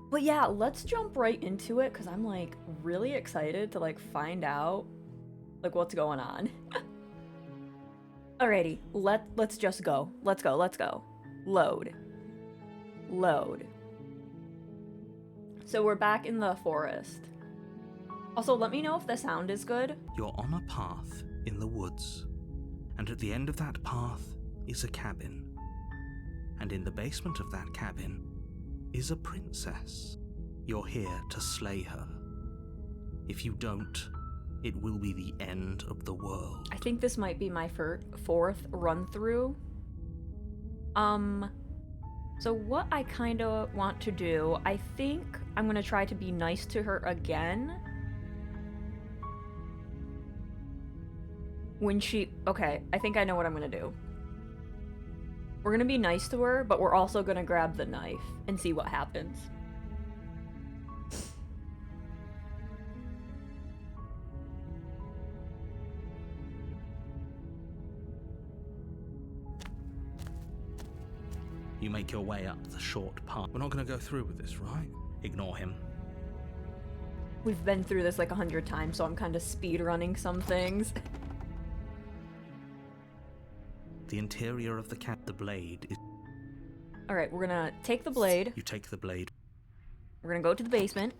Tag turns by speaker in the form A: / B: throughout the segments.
A: But yeah, let's jump right into it because I'm like really excited to like find out like what's going on. Alrighty, let's just go. Let's go. Let's go. Load. Load. So we're back in the forest. Also, let me know if the sound is good.
B: You're on a path in the woods, and at the end of that path is a cabin. And in the basement of that cabin is a princess. You're here to slay her. If you don't, it will be the end of the world.
A: I think this might be my fourth run through. So what I kind of want to do, I think I'm going to try to be nice to her again. Okay, I think I know what I'm going to do. We're going to be nice to her, but we're also going to grab the knife and see what happens.
B: You make your way up the short path. We're not going to go through with this, right? Ignore him.
A: We've been through this like 100 times, so I'm kind of speed running some things.
B: The interior of the blade is...
A: Alright, we're gonna take the blade.
B: You take the blade.
A: We're gonna go to the basement.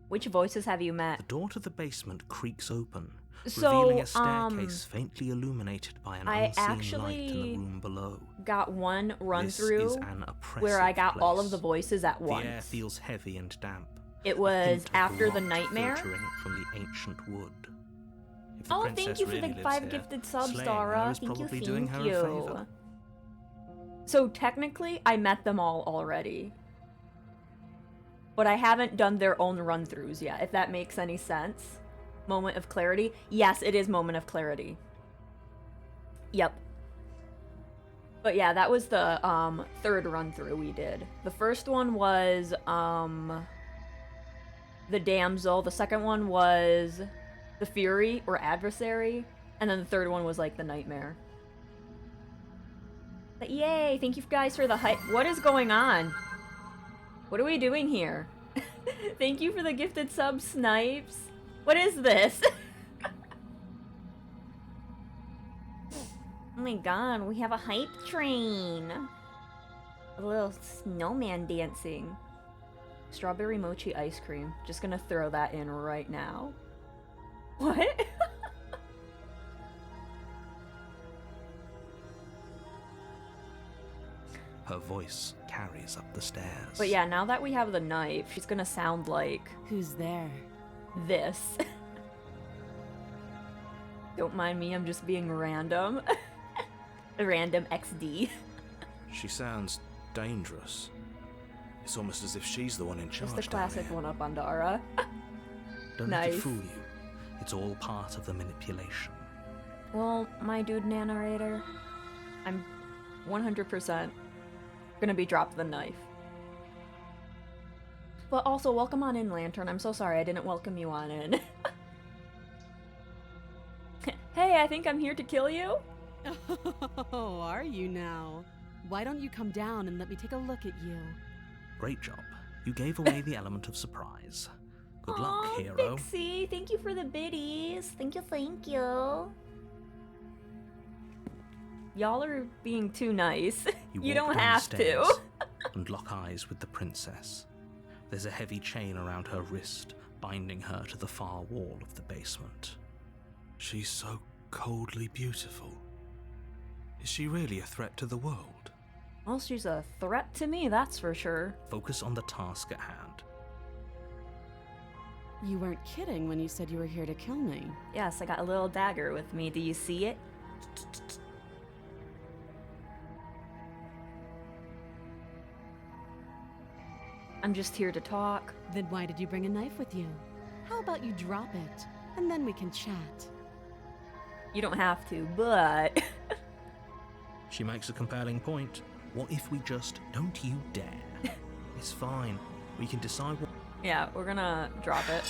A: Which voices have you met?
B: The door to the basement creaks open,
A: So,
B: revealing a staircase faintly illuminated by an unseen light in the room below.
A: Got one run
B: This
A: through
B: is an oppressive
A: where I got all of
B: place.
A: the voices at
B: The
A: once.
B: air feels heavy and damp.
A: It
B: A
A: was
B: hint of
A: after the
B: rot
A: nightmare.
B: filtering from the ancient wood. If the
A: Oh, thank
B: princess
A: you for
B: really
A: the
B: lives
A: 5
B: here,
A: gifted subs,
B: slaying
A: Dara.
B: her is
A: Thank you,
B: probably doing
A: thank
B: her a
A: you.
B: favor.
A: So technically, I met them all already. But I haven't done their own run-throughs yet, if that makes any sense. Moment of clarity? Yes, it is Moment of Clarity. Yep. But yeah, that was the third run-through we did. The first one was the Damsel. The second one was the Fury, or Adversary. And then the third one was like the Nightmare. But yay! Thank you guys for the hype. What is going on? What are we doing here? Thank you for the gifted sub, Snipes. What is this? Oh my god, we have a hype train. A little snowman dancing. Strawberry mochi ice cream. Just gonna throw that in right now. What?
B: Her voice carries up the stairs.
A: But yeah, now that we have the knife, she's gonna sound like
C: Who's there?
A: this. Don't mind me, I'm just being random. Random XD.
B: She sounds dangerous. It's almost as if she's the one in charge.
A: Just the classic one up on Dara.
B: Don't let it
A: Nice.
B: fool you. It's all part of the manipulation.
A: Well, my dude narrator, I'm 100% gonna be dropped the knife. But also, welcome on in, Lantern. I'm so sorry I didn't welcome you on in. Hey, I think I'm here to kill you?
C: Oh, are you now? Why don't you come down and let me take a look at you?
B: Great job. You gave away the element of surprise. Good luck,
A: Aw,
B: hero.
A: Pixie, thank you for the biddies. Thank you, thank you. Y'all are being too nice. You
B: walk
A: don't
B: down the
A: have to.
B: stairs and lock eyes with the princess. There's a heavy chain around her wrist, binding her to the far wall of the basement. She's so coldly beautiful. Is she really a threat to the world?
A: Well, she's a threat to me, that's for sure.
B: Focus on the task at hand.
C: You weren't kidding when you said you were here to kill me.
A: Yes, I got a little dagger with me. Do you see it? I'm just here to talk.
C: Then why did you bring a knife with you? How about you drop it, and then we can chat?
A: You don't have to, but...
B: She makes a compelling point. What if we just don't you dare? It's fine. We can decide what...
A: Yeah, we're gonna drop it.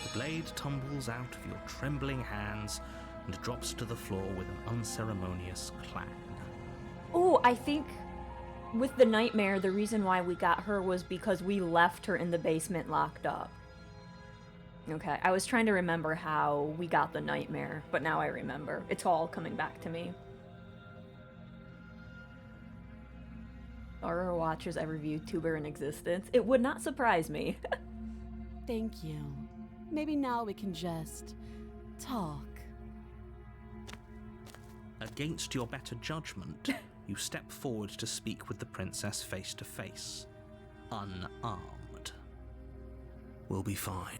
B: The blade tumbles out of your trembling hands and drops to the floor with an unceremonious clang.
A: Oh, I think With the nightmare, the reason why we got her was because we left her in the basement locked up. Okay, I was trying to remember how we got the nightmare, but now I remember. It's all coming back to me. Horror watchers every VTuber in existence. It would not surprise me.
C: Thank you. Maybe now we can just talk.
B: Against your better judgment, you step forward to speak with the princess face to face, unarmed. We'll be fine.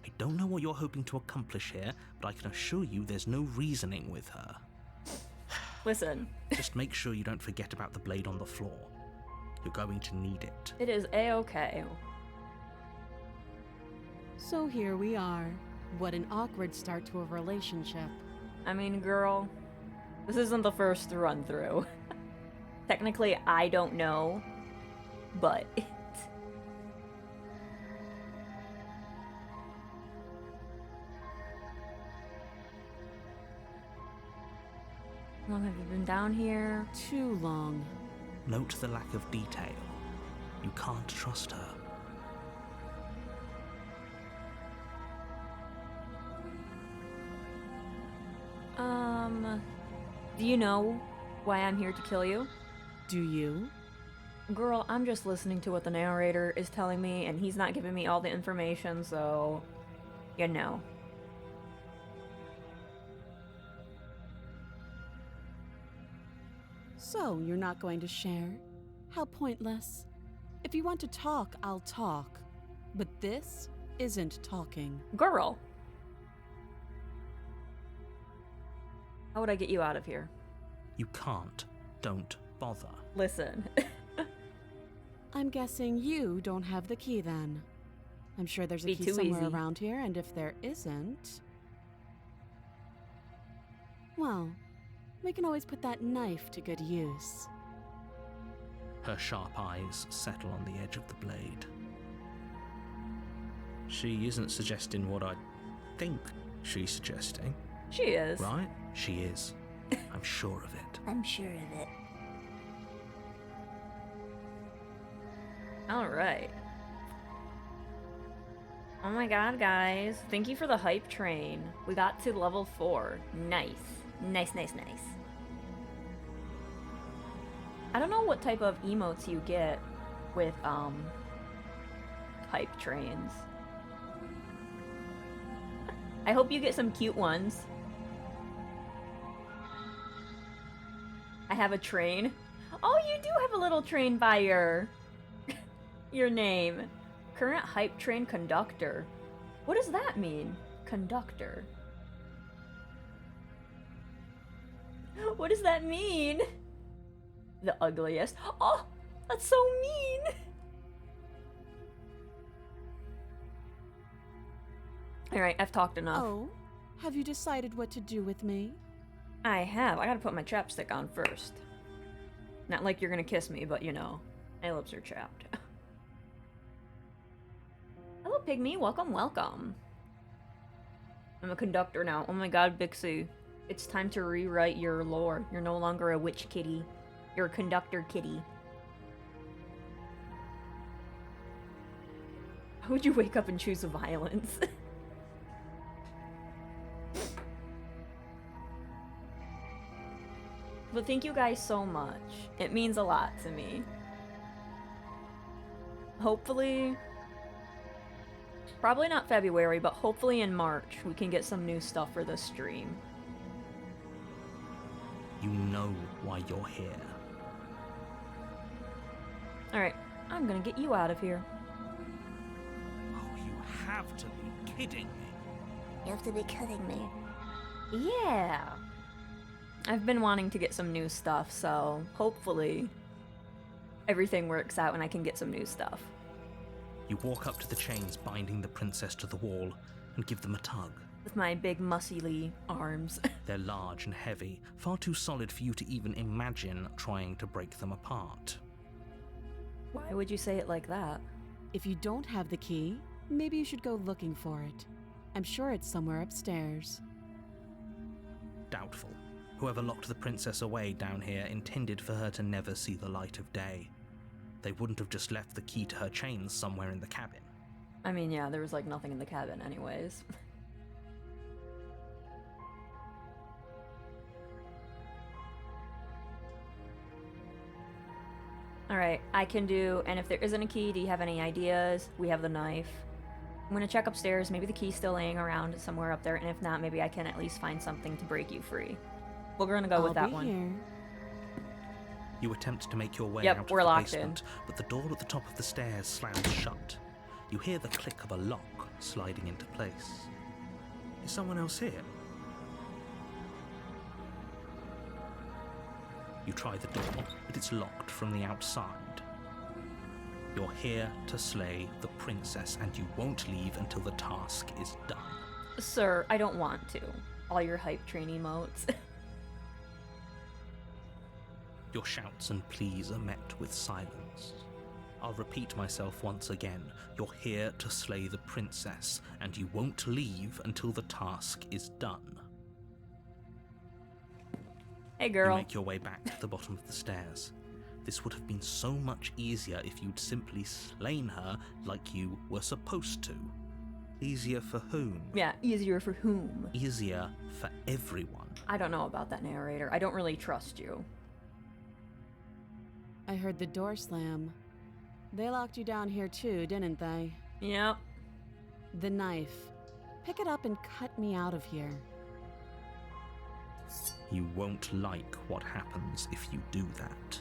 B: I don't know what you're hoping to accomplish here, but I can assure you there's no reasoning with her.
A: Listen.
B: Just make sure you don't forget about the blade on the floor. You're going to need it.
A: It is A-okay.
C: So here we are. What an awkward start to a relationship.
A: I mean, girl, this isn't the first run through. Technically, I don't know, but how long have you been down here?
C: Too long.
B: Note the lack of detail. You can't trust her.
A: Do you know why I'm here to kill you?
C: Do you?
A: Girl, I'm just listening to what the narrator is telling me, and he's not giving me all the information, so you know.
C: So, you're not going to share? How pointless. If you want to talk, I'll talk. But this isn't talking.
A: Girl! How would I get you out of here?
B: You can't. Don't bother.
A: Listen.
C: I'm guessing you don't have the key then. I'm sure there's a
A: Be
C: key
A: too
C: somewhere
A: easy.
C: around here, and if there isn't... well, we can always put that knife to good use.
B: Her sharp eyes settle on the edge of the blade. She isn't suggesting what I think she's suggesting,
A: She is.
B: right? She is. I'm sure of it.
A: I'm sure of it. Alright. Oh my god, guys. Thank you for the hype train. We got to level 4. Nice. Nice, nice, nice. I don't know what type of emotes you get with, hype trains. I hope you get some cute ones. I have a train. Oh, you do have a little train by your name. Current hype train conductor. What does that mean? Conductor. What does that mean? The ugliest. Oh, that's so mean. Alright, I've talked enough.
C: Oh, have you decided what to do with me?
A: I have. I gotta put my chapstick on first. Not like you're gonna kiss me, but you know, my lips are chapped. Hello, Pygmy. Welcome, welcome. I'm a conductor now. Oh my god, Bixie. It's time to rewrite your lore. You're no longer a witch kitty. You're a conductor kitty. How would you wake up and choose violence? But thank you guys so much. It means a lot to me. Hopefully, probably not February, but hopefully in March we can get some new stuff for the stream.
B: You know why you're here.
A: Alright, I'm gonna get you out of here.
B: Oh, you have to be kidding me.
A: You have to be kidding me. Yeah. I've been wanting to get some new stuff, so hopefully everything works out and I can get some new stuff.
B: You walk up to the chains binding the princess to the wall and give them a tug.
A: With my big muscly arms.
B: They're large and heavy, far too solid for you to even imagine trying to break them apart.
A: Why would you say it like that?
C: If you don't have the key, maybe you should go looking for it. I'm sure it's somewhere upstairs.
B: Doubtful. Whoever locked the princess away down here intended for her to never see the light of day. They wouldn't have just left the key to her chains somewhere in the cabin.
A: I mean, yeah, there was like nothing in the cabin anyways. Alright, I can do, and if there isn't a key, do you have any ideas? We have the knife. I'm gonna check upstairs, maybe the key's still laying around somewhere up there, and if not, maybe I can at least find something to break you free. We're gonna go with that one.
C: Here.
B: You attempt to make your way
A: Yep,
B: out
A: we're
B: of the
A: locked
B: basement, but the door at the top of the stairs slams shut. You hear the click of a lock sliding into place. Is someone else here? You try the door, but it's locked from the outside. You're here to slay the princess, and you won't leave until the task is done.
A: Sir, I don't want to. All your hype train emotes.
B: Your shouts and pleas are met with silence. I'll repeat myself once again. You're here to slay the princess, and you won't leave until the task is done.
A: Hey, girl.
B: You make your way back to the bottom of the stairs. This would have been so much easier if you'd simply slain her like you were supposed to. Easier for whom?
A: Yeah, easier for whom?
B: Easier for everyone.
A: I don't know about that, narrator. I don't really trust you.
C: I heard the door slam. They locked you down here too, didn't they?
A: Yep.
C: The knife. Pick it up and cut me out of here.
B: You won't like what happens if you do that.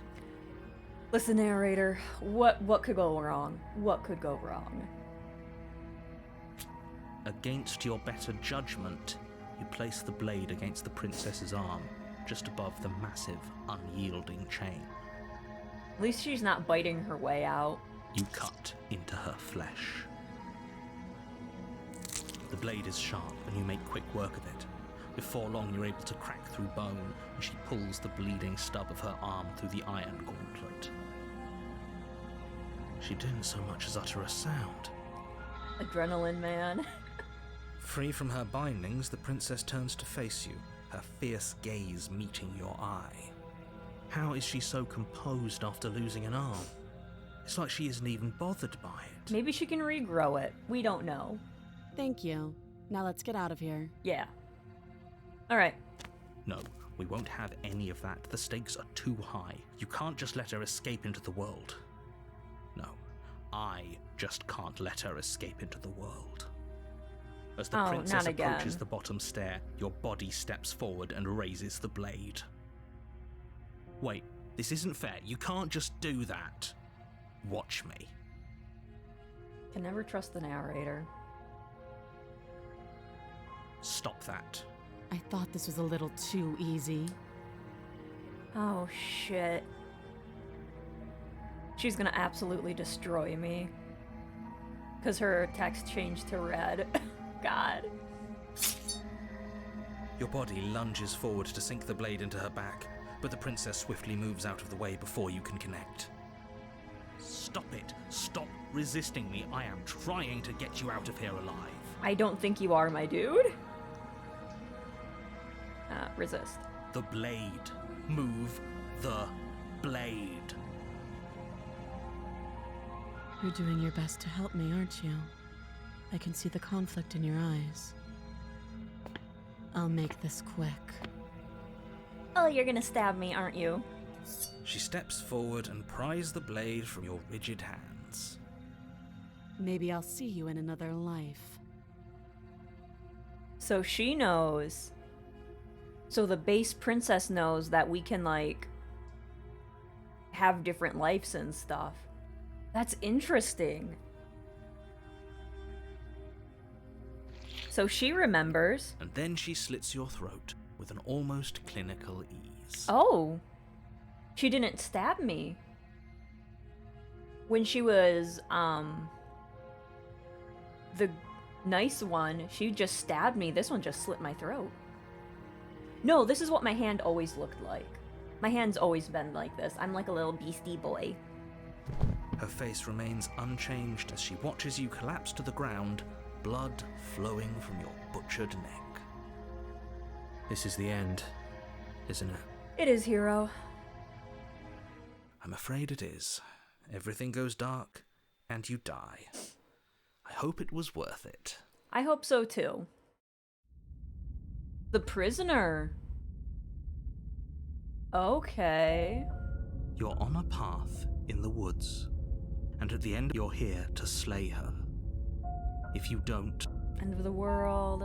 A: Listen, narrator. What could go wrong? What could go wrong?
B: Against your better judgment, you place the blade against the princess's arm, just above the massive, unyielding chain.
A: At least she's not biting her way out.
B: You cut into her flesh. The blade is sharp, and you make quick work of it. Before long, you're able to crack through bone, and she pulls the bleeding stub of her arm through the iron gauntlet. She didn't so much as utter a sound.
A: Adrenaline, man.
B: Free from her bindings, the princess turns to face you, her fierce gaze meeting your eye. How is she so composed after losing an arm? It's like she isn't even bothered by it.
A: Maybe she can regrow it. We don't know.
C: Thank you. Now let's get out of here.
A: Yeah. Alright.
B: No, we won't have any of that. The stakes are too high. You can't just let her escape into the world. No, I just can't let her escape into the world. As the princess approaches the bottom stair, your body steps forward and raises the blade. Wait, this isn't fair. You can't just do that. Watch me.
A: Can never trust the narrator.
B: Stop that.
C: I thought this was a little too easy.
A: Oh, shit. She's gonna absolutely destroy me. Because her text changed to red. God.
B: Your body lunges forward to sink the blade into her back, but the princess swiftly moves out of the way before you can connect. Stop it. Stop resisting me. I am trying to get you out of here alive.
A: I don't think you are, my dude. Resist.
B: The blade. Move the blade.
C: You're doing your best to help me, aren't you? I can see the conflict in your eyes. I'll make this quick.
A: Oh, you're gonna stab me, aren't you?
B: She steps forward and pries the blade from your rigid hands.
C: Maybe I'll see you in another life.
A: So she knows. So the base princess knows that we can, like, have different lives and stuff. That's interesting. So she remembers.
B: And then she slits your throat with an almost clinical ease.
A: Oh. She didn't stab me. When she was, the nice one, she just stabbed me. This one just slit my throat. No, this is what my hand always looked like. My hand's always been like this. I'm like a little beastie boy.
B: Her face remains unchanged as she watches you collapse to the ground, blood flowing from your butchered neck. This is the end. isn't it?
A: It is, hero.
B: I'm afraid it is. Everything goes dark, and you die. I hope it was worth it.
A: I hope so too. The prisoner. Okay.
B: You're on a path in the woods, and at the end you're here to slay her. If you don't...
A: End of the world.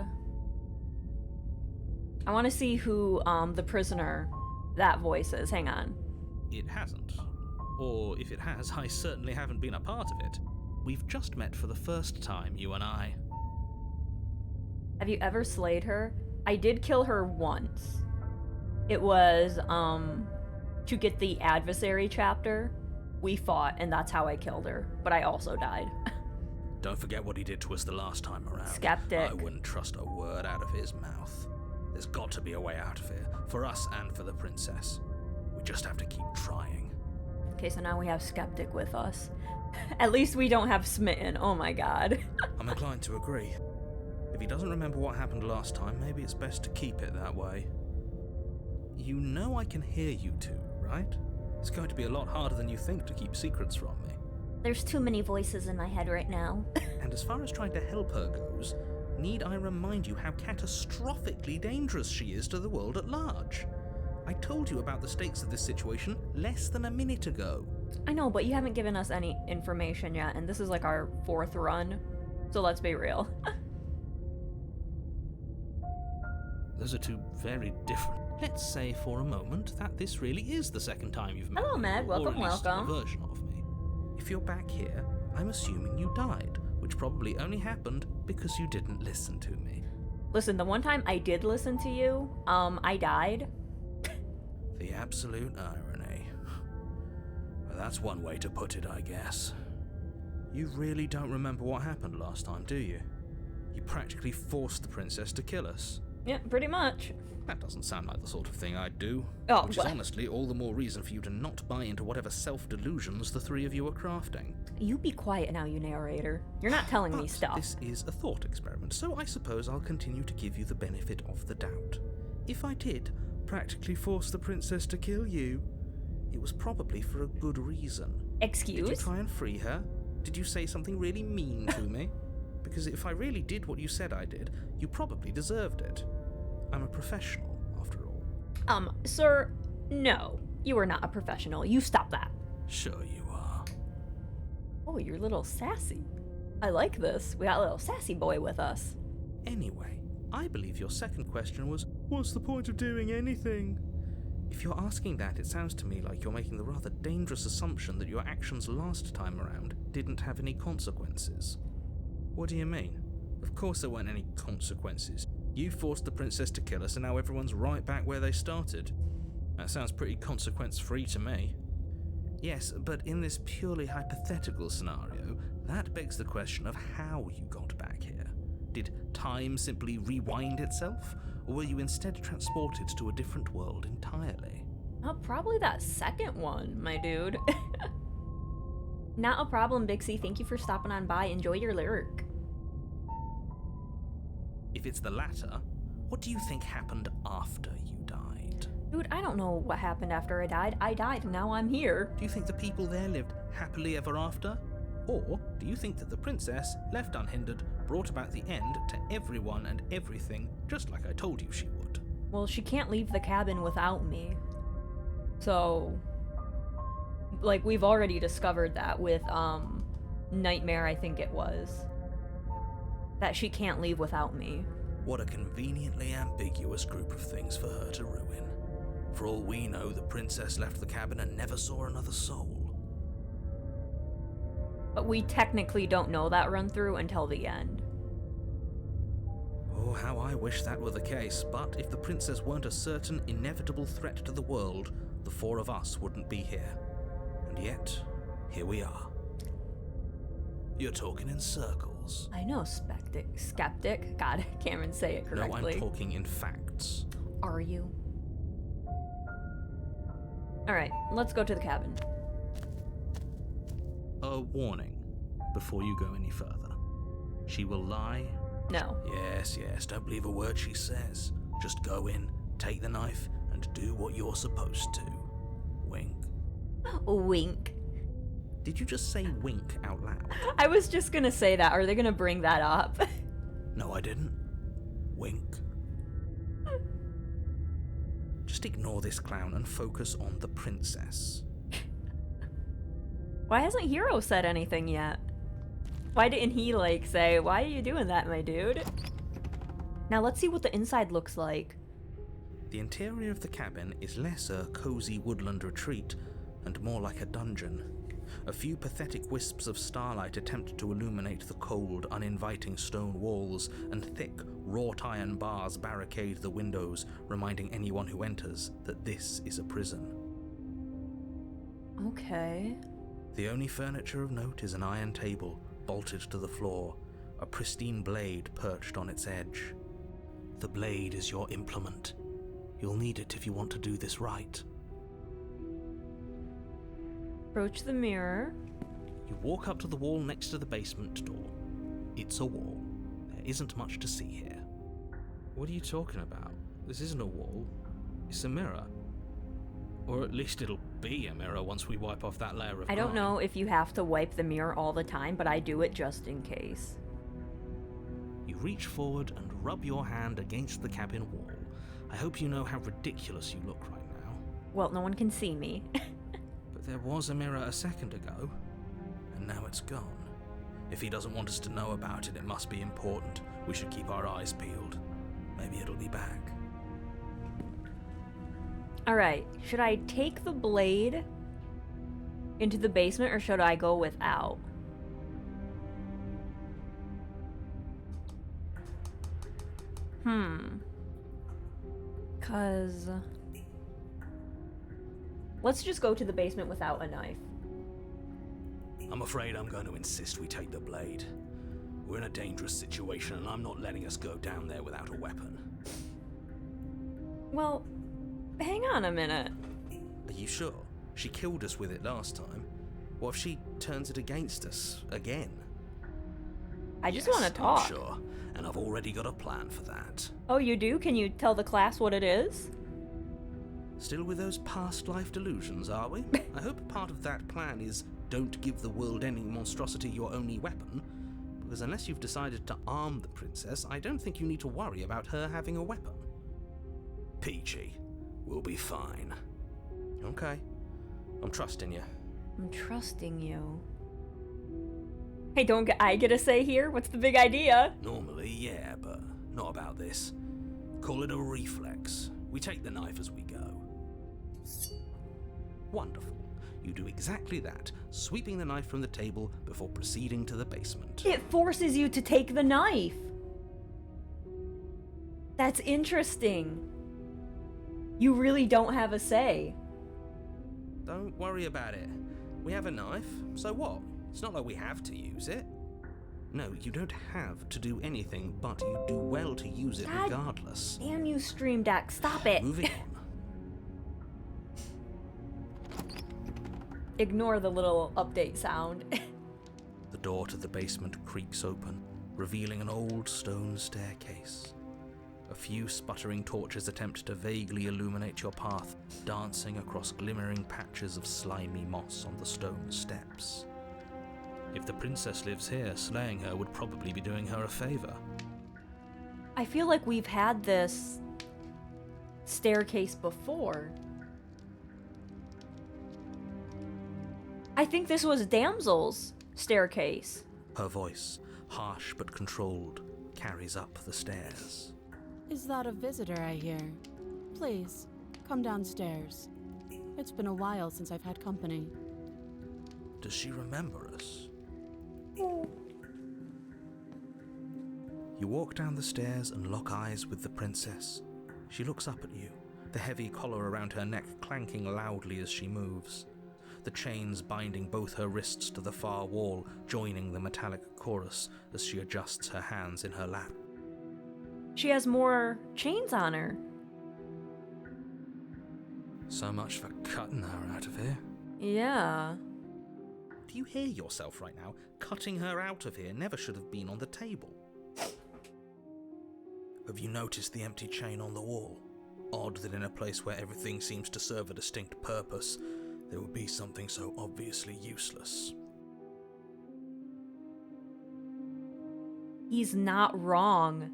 A: I want to see who, the prisoner, that voice is. Hang on.
B: It hasn't. Or if it has, I certainly haven't been a part of it. We've just met for the first time, you and I.
A: Have you ever slayed her? I did kill her once. It was, to get the adversary chapter. We fought, and that's how I killed her. But I also died.
B: Don't forget what he did to us the last time around.
A: Skeptic.
B: I wouldn't trust a word out of his mouth. There's got to be a way out of here, for us and for the princess. We just have to keep trying.
A: Okay, so now we have Skeptic with us. At least we don't have Smitten. Oh my god.
B: I'm inclined to agree. If he doesn't remember what happened last time, maybe it's best to keep it that way. You know I can hear you two, right? It's going to be a lot harder than you think to keep secrets from me.
A: There's too many voices in my head right now.
B: And as far as trying to help her goes, need I remind you how catastrophically dangerous she is to the world at large? I told you about the stakes of this situation less than a minute ago.
A: I know, but you haven't given us any information yet, and this is like our 4th run. So let's be real.
B: Those are two very different... Let's say for a moment that this really is the second time you've met
A: Hello,
B: me,
A: Meg.
B: or
A: Welcome,
B: at least
A: welcome.
B: a version of me. If you're back here, I'm assuming you died, which probably only happened because you didn't listen to me.
A: Listen, the one time I did listen to you, I died.
B: The absolute irony. Well, that's one way to put it, I guess. You really don't remember what happened last time, do you? You practically forced the princess to kill us.
A: Yeah, pretty much.
B: That doesn't sound like the sort of thing I'd do.
A: Oh,
B: which is honestly all the more reason for you to not buy into whatever self-delusions the three of you are crafting.
A: You be quiet now, you narrator. You're not telling me
B: But
A: stuff.
B: this is a thought experiment, so I suppose I'll continue to give you the benefit of the doubt. If I did practically force the princess to kill you, it was probably for a good reason.
A: Excuse?
B: Did you try and free her? Did you say something really mean to me? Because if I really did what you said I did, you probably deserved it. I'm a professional, after all.
A: Sir, no. You are not a professional. You stop that.
B: Sure you are.
A: Oh, you're a little sassy. I like this. We got a little sassy boy with us.
B: Anyway, I believe your second question was, what's the point of doing anything? If you're asking that, it sounds to me like you're making the rather dangerous assumption that your actions last time around didn't have any consequences. What do you mean? Of course there weren't any consequences. You forced the princess to kill us and now everyone's right back where they started. That sounds pretty consequence-free to me. Yes, but in this purely hypothetical scenario, that begs the question of how you got back here. Did time simply rewind itself, or were you instead transported to a different world entirely?
A: Oh, probably that second one, my dude. Not a problem, Bixie. Thank you for stopping on by. Enjoy your lyric.
B: If it's the latter, what do you think happened after you died?
A: Dude, I don't know what happened after I died. I died, and now I'm here.
B: Do you think the people there lived happily ever after? Or do you think that the princess, left unhindered, brought about the end to everyone and everything, just like I told you she would?
A: Well, she can't leave the cabin without me. So, like, we've already discovered that with, Nightmare, I think it was. That she can't leave without me.
B: What a conveniently ambiguous group of things for her to ruin. For all we know, the princess left the cabin and never saw another soul.
A: But we technically don't know that run through until the end.
B: Oh, how I wish that were the case, but if the princess weren't a certain inevitable threat to the world, the four of us wouldn't be here. And yet, here we are. You're talking in circles.
A: I know, skeptic. God, I can't even say it correctly.
B: No, I'm talking in facts.
A: Are you? Alright, let's go to the cabin.
B: A warning, before you go any further. She will lie.
A: No.
B: Yes, don't believe a word she says. Just go in, take the knife, and and do what you're supposed to. Wink.
A: Wink.
B: Did you just say wink out loud?
A: I was just gonna say that. Are they gonna bring that up?
B: No, I didn't. Wink. Just ignore this clown and focus on the princess.
A: Why hasn't Hero said anything yet? Why didn't he, like, say, why are you doing that, my dude? Now let's see what the inside looks like.
B: The interior of the cabin is less a cozy woodland retreat and more like a dungeon. A few pathetic wisps of starlight attempt to illuminate the cold, uninviting stone walls, and thick, wrought iron bars barricade the windows, reminding anyone who enters that this is a prison.
A: Okay.
B: The only furniture of note is an iron table, bolted to the floor, a pristine blade perched on its edge. The blade is your implement. You'll need it if you want to do this right.
A: Approach the mirror.
B: You walk up to the wall next to the basement door. It's a wall. There isn't much to see here. What are you talking about? This isn't a wall. It's a mirror. Or at least it'll be a mirror once we wipe off that layer of
A: I don't
B: grime.
A: know if you have to wipe the mirror all the time, but I do it just in case.
B: You reach forward and rub your hand against the cabin wall. I hope you know how ridiculous you look right now.
A: Well, no one can see me.
B: But there was a mirror a second ago, and now it's gone. If he doesn't want us to know about it, it must be important. We should keep our eyes peeled. Maybe it'll be back.
A: Alright, should I take the blade into the basement or should I go without? Cause... let's just go to the basement without a knife.
B: I'm afraid I'm going to insist we take the blade. We're in a dangerous situation, and I'm not letting us go down there without a weapon.
A: Well, hang on a minute.
B: Are you sure? She killed us with it last time. What if she turns it against us again?
A: I just
B: Yes,
A: want to talk.
B: I'm sure, and I've already got a plan for that.
A: Oh, you do? Can you tell the class what it is?
B: Still with those past life delusions, are we? I hope part of that plan is don't give the world any monstrosity your only weapon, because unless you've decided to arm the princess, I don't think you need to worry about her having a weapon. Peachy, we'll be fine. Okay, I'm trusting you.
A: I'm trusting you. Hey, I get a say here? What's the big idea?
B: Normally, yeah, but not about this. Call it a reflex. We take the knife as we go. Wonderful. You do exactly that, sweeping the knife from the table before proceeding to the basement.
A: It forces you to take the knife. That's interesting. You really don't have a say.
B: Don't worry about it. We have a knife, so what? It's not like we have to use it. No, you don't have to do anything, but you do well to use it
A: God
B: regardless.
A: Damn you, Stream Deck. Stop it.
B: Moving on.
A: Ignore the little update sound.
B: The door to the basement creaks open, revealing an old stone staircase. A few sputtering torches attempt to vaguely illuminate your path, dancing across glimmering patches of slimy moss on the stone steps. If the princess lives here, slaying her would probably be doing her a favor.
A: I feel like we've had this staircase before. I think this was Damsel's staircase.
B: Her voice, harsh but controlled, carries up the stairs.
C: Is that a visitor I hear? Please, come downstairs. It's been a while since I've had company.
B: Does she remember us? You walk down the stairs and lock eyes with the princess. She looks up at you, the heavy collar around her neck clanking loudly as she moves. The chains binding both her wrists to the far wall, joining the metallic chorus as she adjusts her hands in her lap.
A: She has more chains on her.
B: So much for cutting her out of here.
A: Yeah.
B: Do you hear yourself right now? Cutting her out of here never should have been on the table. Have you noticed the empty chain on the wall? odd that in a place where everything seems to serve a distinct purpose, there would be something so obviously useless.
A: He's not wrong.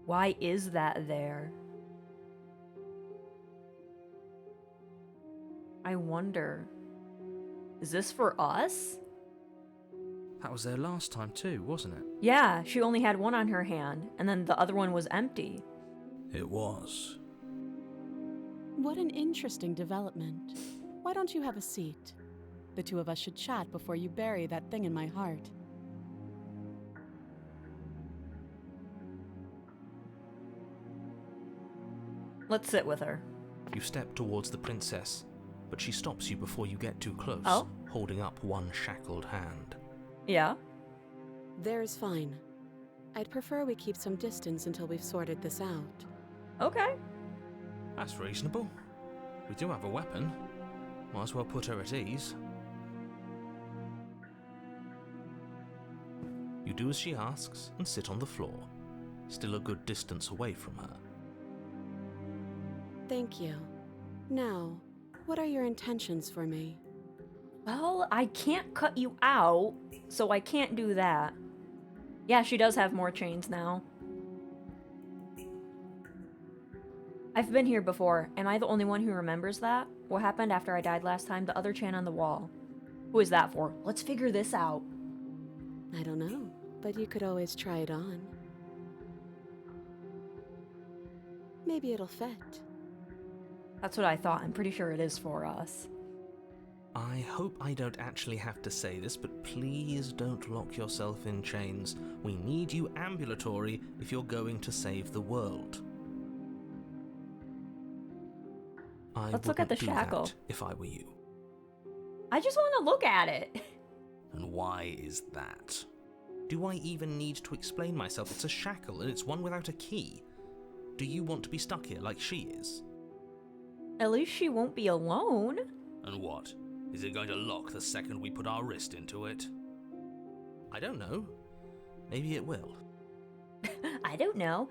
A: Why is that there? I wonder. Is this for us?
B: That was there last time too, wasn't it?
A: Yeah, she only had one on her hand, and then the other one was empty.
B: It was.
C: What an interesting development. Why don't you have a seat? The two of us should chat before you bury that thing in my heart.
A: Let's sit with her.
B: You step towards the princess, but she stops you before you get too close,
A: Oh?
B: holding up one shackled hand.
A: Yeah?
C: There's fine. I'd prefer we keep some distance until we've sorted this out.
A: Okay.
B: That's reasonable. We do have a weapon. Might as well put her at ease. You do as she asks and sit on the floor, still a good distance away from her.
C: Thank you. Now, what are your intentions for me?
A: Well, I can't cut you out, so I can't do that. Yeah, she does have more chains now. I've been here before. Am I the only one who remembers that? What happened after I died last time? The other chain on the wall. Who is that for? Let's figure this out.
C: I don't know, but you could always try it on. Maybe it'll fit.
A: That's what I thought. I'm pretty sure it is for us.
B: I hope I don't actually have to say this, but please don't lock yourself in chains. We need you ambulatory if you're going to save the world.
A: Let's look at the shackle.
B: If I were you.
A: I just want to look at it.
B: And why is that? Do I even need to explain myself? It's a shackle and it's one without a key. Do you want to be stuck here like she is?
A: At least she won't be alone.
B: And what? Is it going to lock the second we put our wrist into it? I don't know. Maybe it will.
A: I don't know.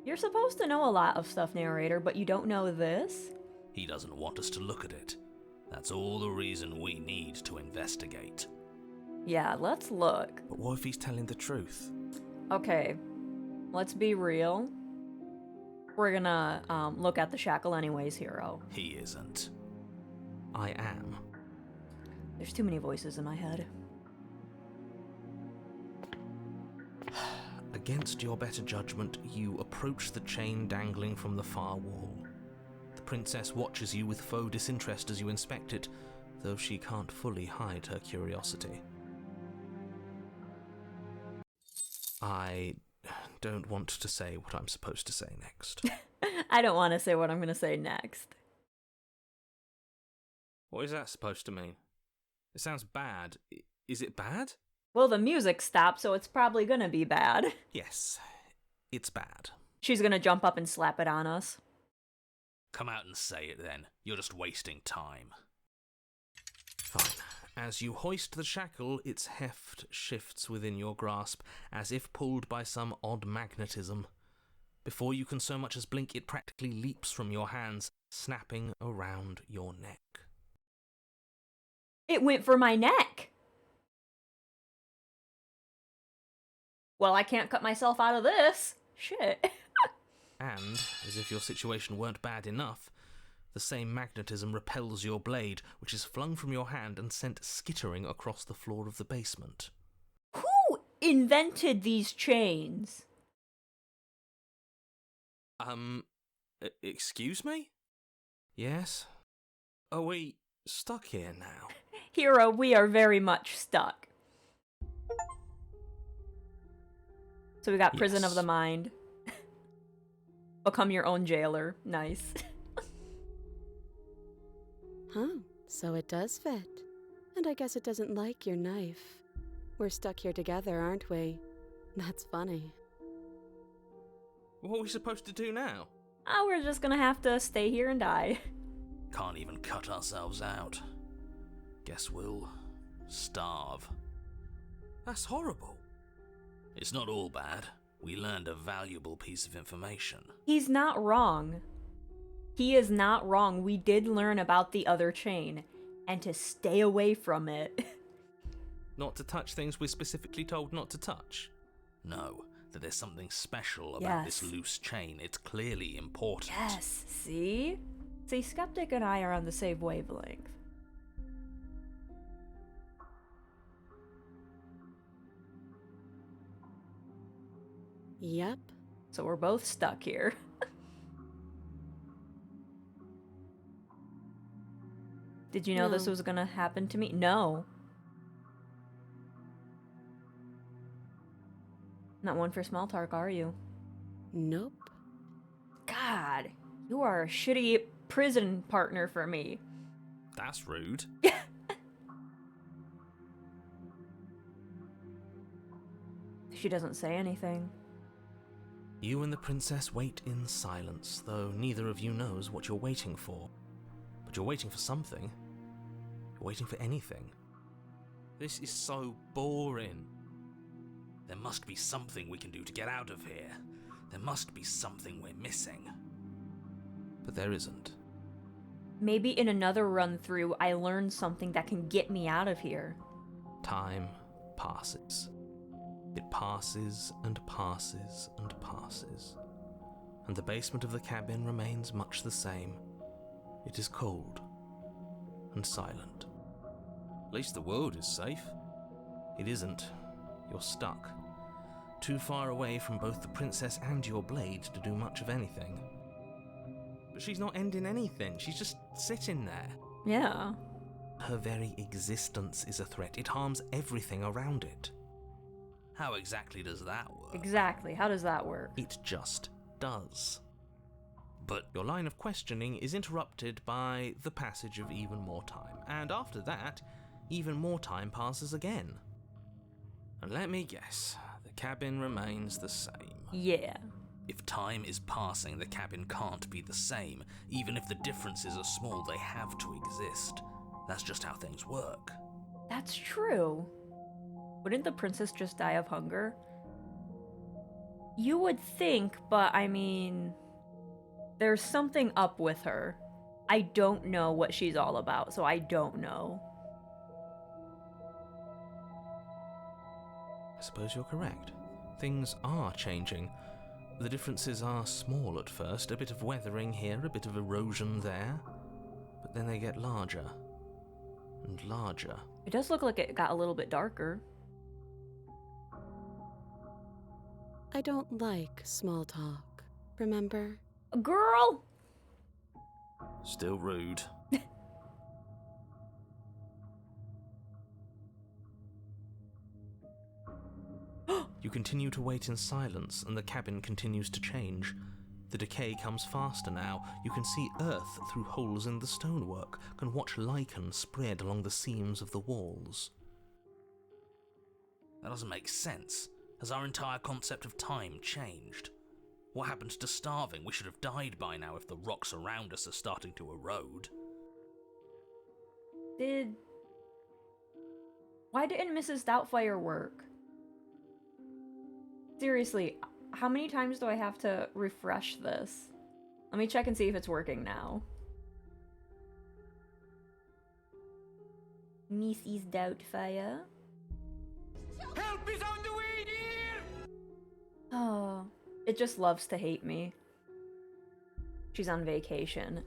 A: You're supposed to know a lot of stuff, narrator, but you don't know this?
B: He doesn't want us to look at it. That's all the reason we need to investigate.
A: Yeah, let's look.
B: But what if he's telling the truth?
A: Okay, let's be real. We're gonna look at the shackle anyways, hero.
B: He isn't. I am.
A: There's too many voices in my head.
B: Against your better judgment, you approach the chain dangling from the far wall. The princess watches you with faux disinterest as you inspect it, though she can't fully hide her curiosity. I don't want to say what I'm supposed to say next.
A: I don't want to say what I'm gonna say next.
B: What is that supposed to mean? It sounds bad. Is it bad?
A: Well, the music stopped, so it's probably gonna be bad.
B: Yes, it's bad.
A: She's gonna jump up and slap it on us.
B: Come out and say it then. You're just wasting time. Fine. As you hoist the shackle, its heft shifts within your grasp, as if pulled by some odd magnetism. Before you can so much as blink, it practically leaps from your hands, snapping around your neck.
A: It went for my neck! Well, I can't cut myself out of this. Shit.
B: And, as if your situation weren't bad enough, the same magnetism repels your blade, which is flung from your hand and sent skittering across the floor of the basement.
A: Who invented these chains?
B: Excuse me? Yes? Are we stuck here now?
A: Hero, we are very much stuck. So we got Prison of
B: Yes.
A: the Mind. Become your own jailer. Nice.
C: Huh, so it does fit. And I guess it doesn't like your knife. We're stuck here together, aren't we? That's funny.
B: What are we supposed to do now?
A: Oh, we're just gonna have to stay here and die.
B: Can't even cut ourselves out. Guess we'll starve. That's horrible. It's not all bad. We learned a valuable piece of information.
A: He's not wrong. He is not wrong. We did learn about the other chain, and to stay away from it.
B: Not to touch things we're specifically told not to touch. No, that there's something special about this loose chain. It's clearly important.
A: Yes, see? See, Skeptic and I are on the same wavelength.
C: Yep.
A: So we're both stuck here. Did you know this
C: No.
A: was gonna happen to me? No. Not one for small talk, are you?
C: Nope.
A: God, you are a shitty prison partner for me.
B: That's rude.
A: She doesn't say anything.
B: You and the princess wait in silence, though neither of you knows what you're waiting for. But you're waiting for something. You're waiting for anything. This is so boring. There must be something we can do to get out of here. There must be something we're missing. But there isn't.
A: Maybe in another run through, I learned something that can get me out of here.
B: Time passes. It passes and passes and passes. And the basement of the cabin remains much the same. It is cold and silent. At least the world is safe. It isn't. You're stuck. Too far away from both the princess and your blade to do much of anything. But she's not ending anything. She's just sitting there.
A: Yeah.
B: Her very existence is a threat. It harms everything around it. How exactly does that work?
A: Exactly. How does that work?
B: It just does. But your line of questioning is interrupted by the passage of even more time. And after that, even more time passes again. And let me guess, the cabin remains the same.
A: Yeah.
B: If time is passing, the cabin can't be the same. Even if the differences are small, they have to exist. That's just how things work.
A: That's true. Wouldn't the princess just die of hunger? You would think, but I mean, there's something up with her. I don't know what she's all about, so I don't know.
B: I suppose you're correct. Things are changing. The differences are small at first, a bit of weathering here, a bit of erosion there, but then they get larger and larger.
A: It does look like it got a little bit darker.
C: I don't like small talk, remember?
A: Girl!
B: Still rude. You continue to wait in silence, and the cabin continues to change. The decay comes faster now. You can see earth through holes in the stonework, can watch lichen spread along the seams of the walls. That doesn't make sense. Has our entire concept of time changed? What happened to starving? We should have died by now if the rocks around us are starting to erode.
A: Why didn't Mrs. Doubtfire work? Seriously, how many times do I have to refresh this? Let me check and see if it's working now. Mrs. Doubtfire?
D: Help is on the way, dear!
A: Oh, it just loves to hate me. She's on vacation.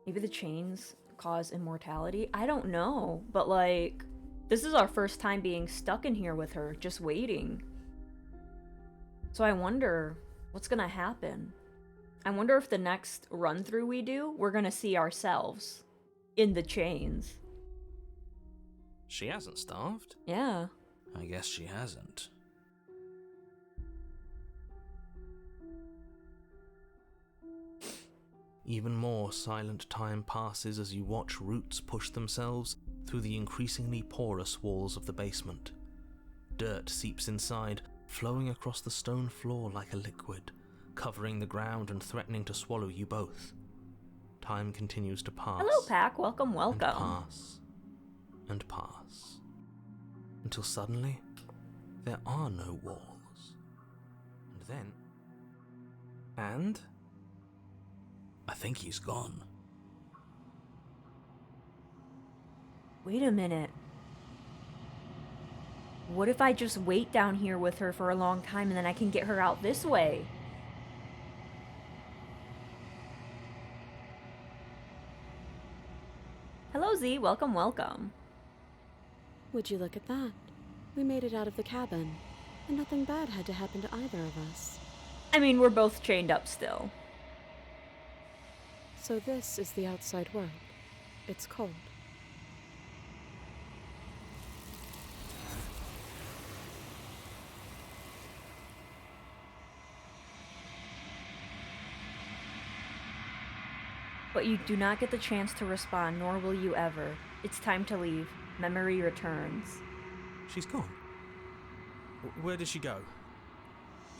A: Maybe the chains cause immortality? I don't know, but like, this is our first time being stuck in here with her, just waiting. So I wonder what's gonna happen. I wonder if the next run through we do, we're gonna see ourselves in the chains.
B: She hasn't starved.
A: Yeah.
B: I guess she hasn't. Even more silent time passes as you watch roots push themselves through the increasingly porous walls of the basement. Dirt seeps inside, flowing across the stone floor like a liquid, covering the ground and threatening to swallow you both. Time continues to pass.
A: Hello, Pack. Welcome,
B: And
A: welcome.
B: pass. And pass. Until suddenly, There are no walls. And then... And? I think he's gone.
A: Wait a minute. What if I just wait down here with her for a long time and then I can get her out this way? Hello, Z. Welcome, welcome.
C: Would you look at that? We made it out of the cabin, and nothing bad had to happen to either of us.
A: I mean, we're both chained up still.
C: So this is the outside world. It's cold.
A: But you do not get the chance to respond, nor will you ever. It's time to leave. Memory returns.
B: She's gone. Where did she go?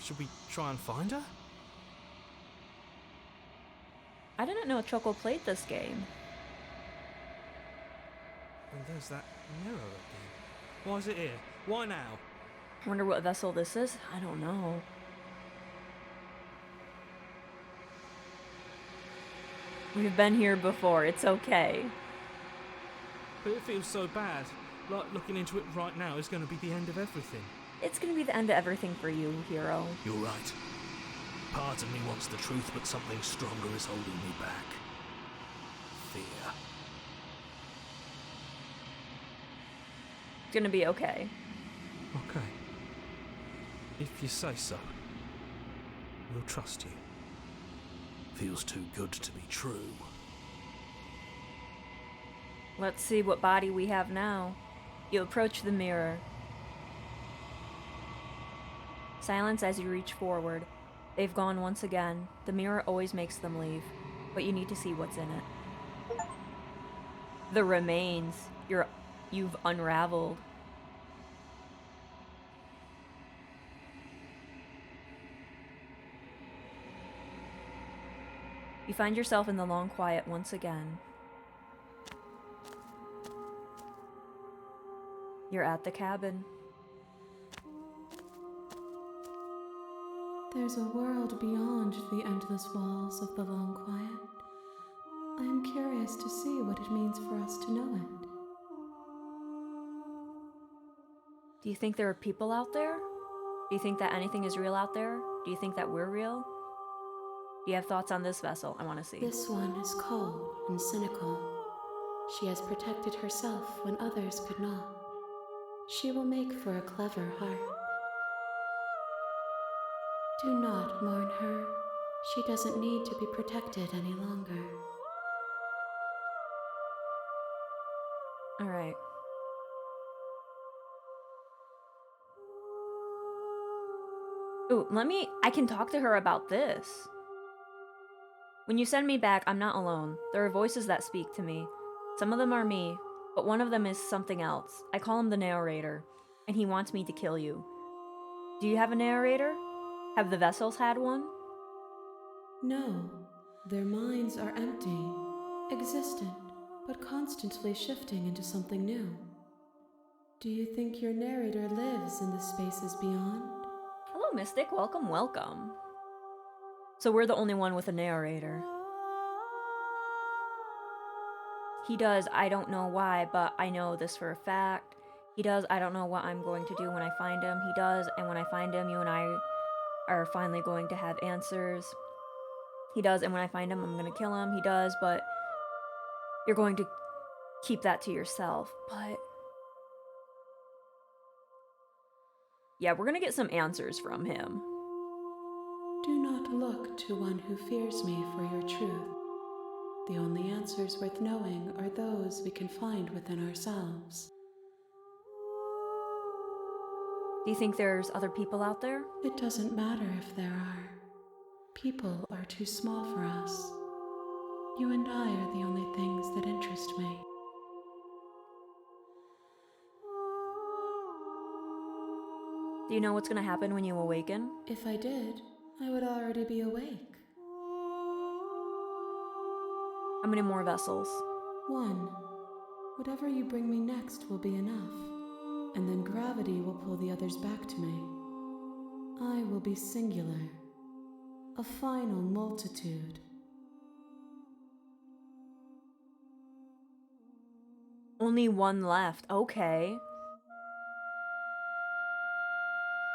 B: Should we try and find her?
A: I didn't know Choco played this game.
B: And there's that mirror again. Why is it here? Why now?
A: I wonder what vessel this is. I don't know. We've been here before. It's okay.
B: But it feels so bad. Like looking into it right now is going to be the end of everything.
A: It's gonna be the end of everything for you, hero.
B: You're right. Part of me wants the truth, but something stronger is holding me back. Fear.
A: It's gonna be okay.
B: Okay. If you say so. We'll trust you. Feels too good to be true.
A: Let's see what body we have now. You approach the mirror. Silence as you reach forward. They've gone once again. The mirror always makes them leave, but you need to see what's in it. The remains. You've unraveled. You find yourself in the long quiet once again. You're at the cabin.
C: There's a world beyond the endless walls of the long quiet. I am curious to see what it means for us to know it.
A: Do you think there are people out there? Do you think that anything is real out there? Do you think that we're real? Do you have thoughts on this vessel? I want to see.
C: This one is cold and cynical. She has protected herself when others could not. She will make for a clever heart. Do not mourn her. She doesn't need to be protected any longer.
A: All right. Ooh, I can talk to her about this. When you send me back, I'm not alone. There are voices that speak to me. Some of them are me, but one of them is something else. I call him the narrator, and he wants me to kill you. Do you have a narrator? Have the vessels had one?
C: No, their minds are empty, existent, but constantly shifting into something new. Do you think your narrator lives in the spaces beyond?
A: Hello, Mystic. Welcome, welcome. So we're the only one with a narrator. He does, I don't know why, but I know this for a fact. He does, I don't know what I'm going to do when I find him. He does, and when I find him, you and I are finally going to have answers. He does, and when I find him, I'm going to kill him. He does, but you're going to keep that to yourself. But yeah, we're going to get some answers from him.
C: Do not look to one who fears me for your truth. The only answers worth knowing are those we can find within ourselves.
A: Do you think there's other people out there?
C: It doesn't matter if there are. People are too small for us. You and I are the only things that interest me.
A: Do you know what's going to happen when you awaken?
C: If I did, I would already be awake.
A: How many more vessels?
C: 1. Whatever you bring me next will be enough. and then gravity will pull the others back to me. I will be singular, a final multitude.
A: Only one left. Okay.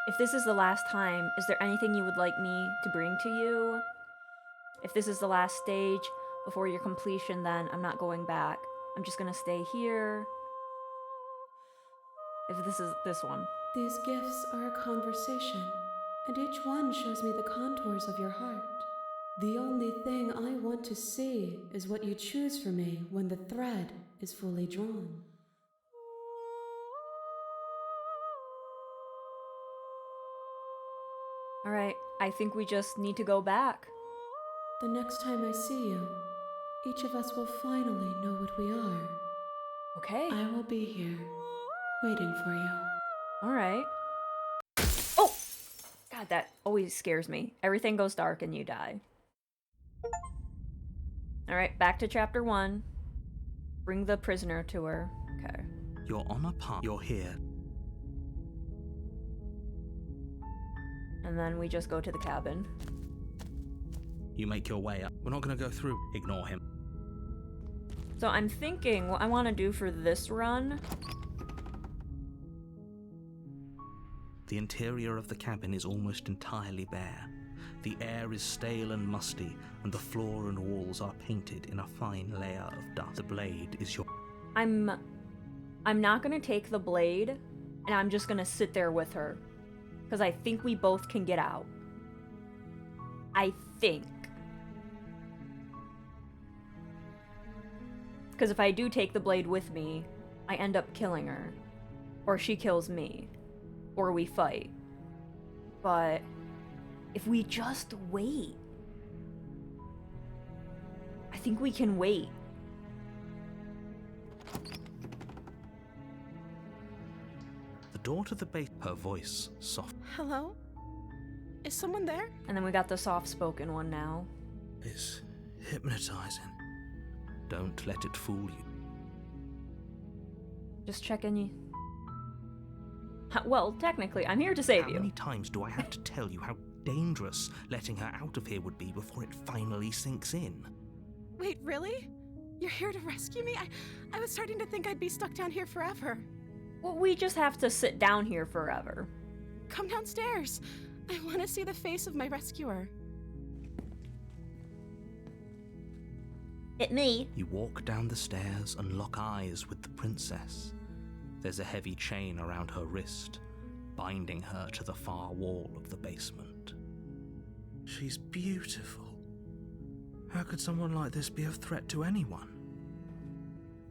A: If this is the last time, is there anything you would like me to bring to you? If this is the last stage before your completion, then I'm not going back. I'm just gonna stay here. If this is this one.
C: These gifts are a conversation, and each one shows me the contours of your heart. The only thing I want to see is what you choose for me when the thread is fully drawn.
A: Alright, I think we just need to go back.
C: The next time I see you, each of us will finally know what we are.
A: Okay.
C: I will be here, waiting for you.
A: Alright. Oh! God, that always scares me. Everything goes dark and you die. Alright, back to chapter 1. Bring the prisoner to her. Okay.
B: You're on a path. You're here.
A: And then we just go to the cabin.
B: You make your way up. We're not going to go through. Ignore him.
A: So I'm thinking what I want to do for this run.
B: The interior of the cabin is almost entirely bare. The air is stale and musty, and the floor and walls are painted in a fine layer of dust. The blade is your...
A: I'm not gonna take the blade, and I'm just gonna sit there with her. Because I think we both can get out. I think. Because if I do take the blade with me, I end up killing her. Or she kills me. Or we fight. But if we just wait, I think we can wait.
B: The door to the base... Her voice soft...
E: Hello? Is someone there?
A: And then we got the soft-spoken one now.
B: is hypnotizing. Don't let it fool you.
A: Just checking you. Well, technically, I'm here to save
B: How
A: you.
B: many times do I have to tell you how dangerous letting her out of here would be before it finally sinks in?
E: Wait, really? You're here to rescue me? I was starting to think I'd be stuck down here forever.
A: Well, we just have to sit down here forever.
E: Come downstairs. I want to see the face of my rescuer.
A: It me.
B: You walk down the stairs and lock eyes with the princess. There's a heavy chain around her wrist, binding her to the far wall of the basement. She's beautiful. How could someone like this be a threat to anyone?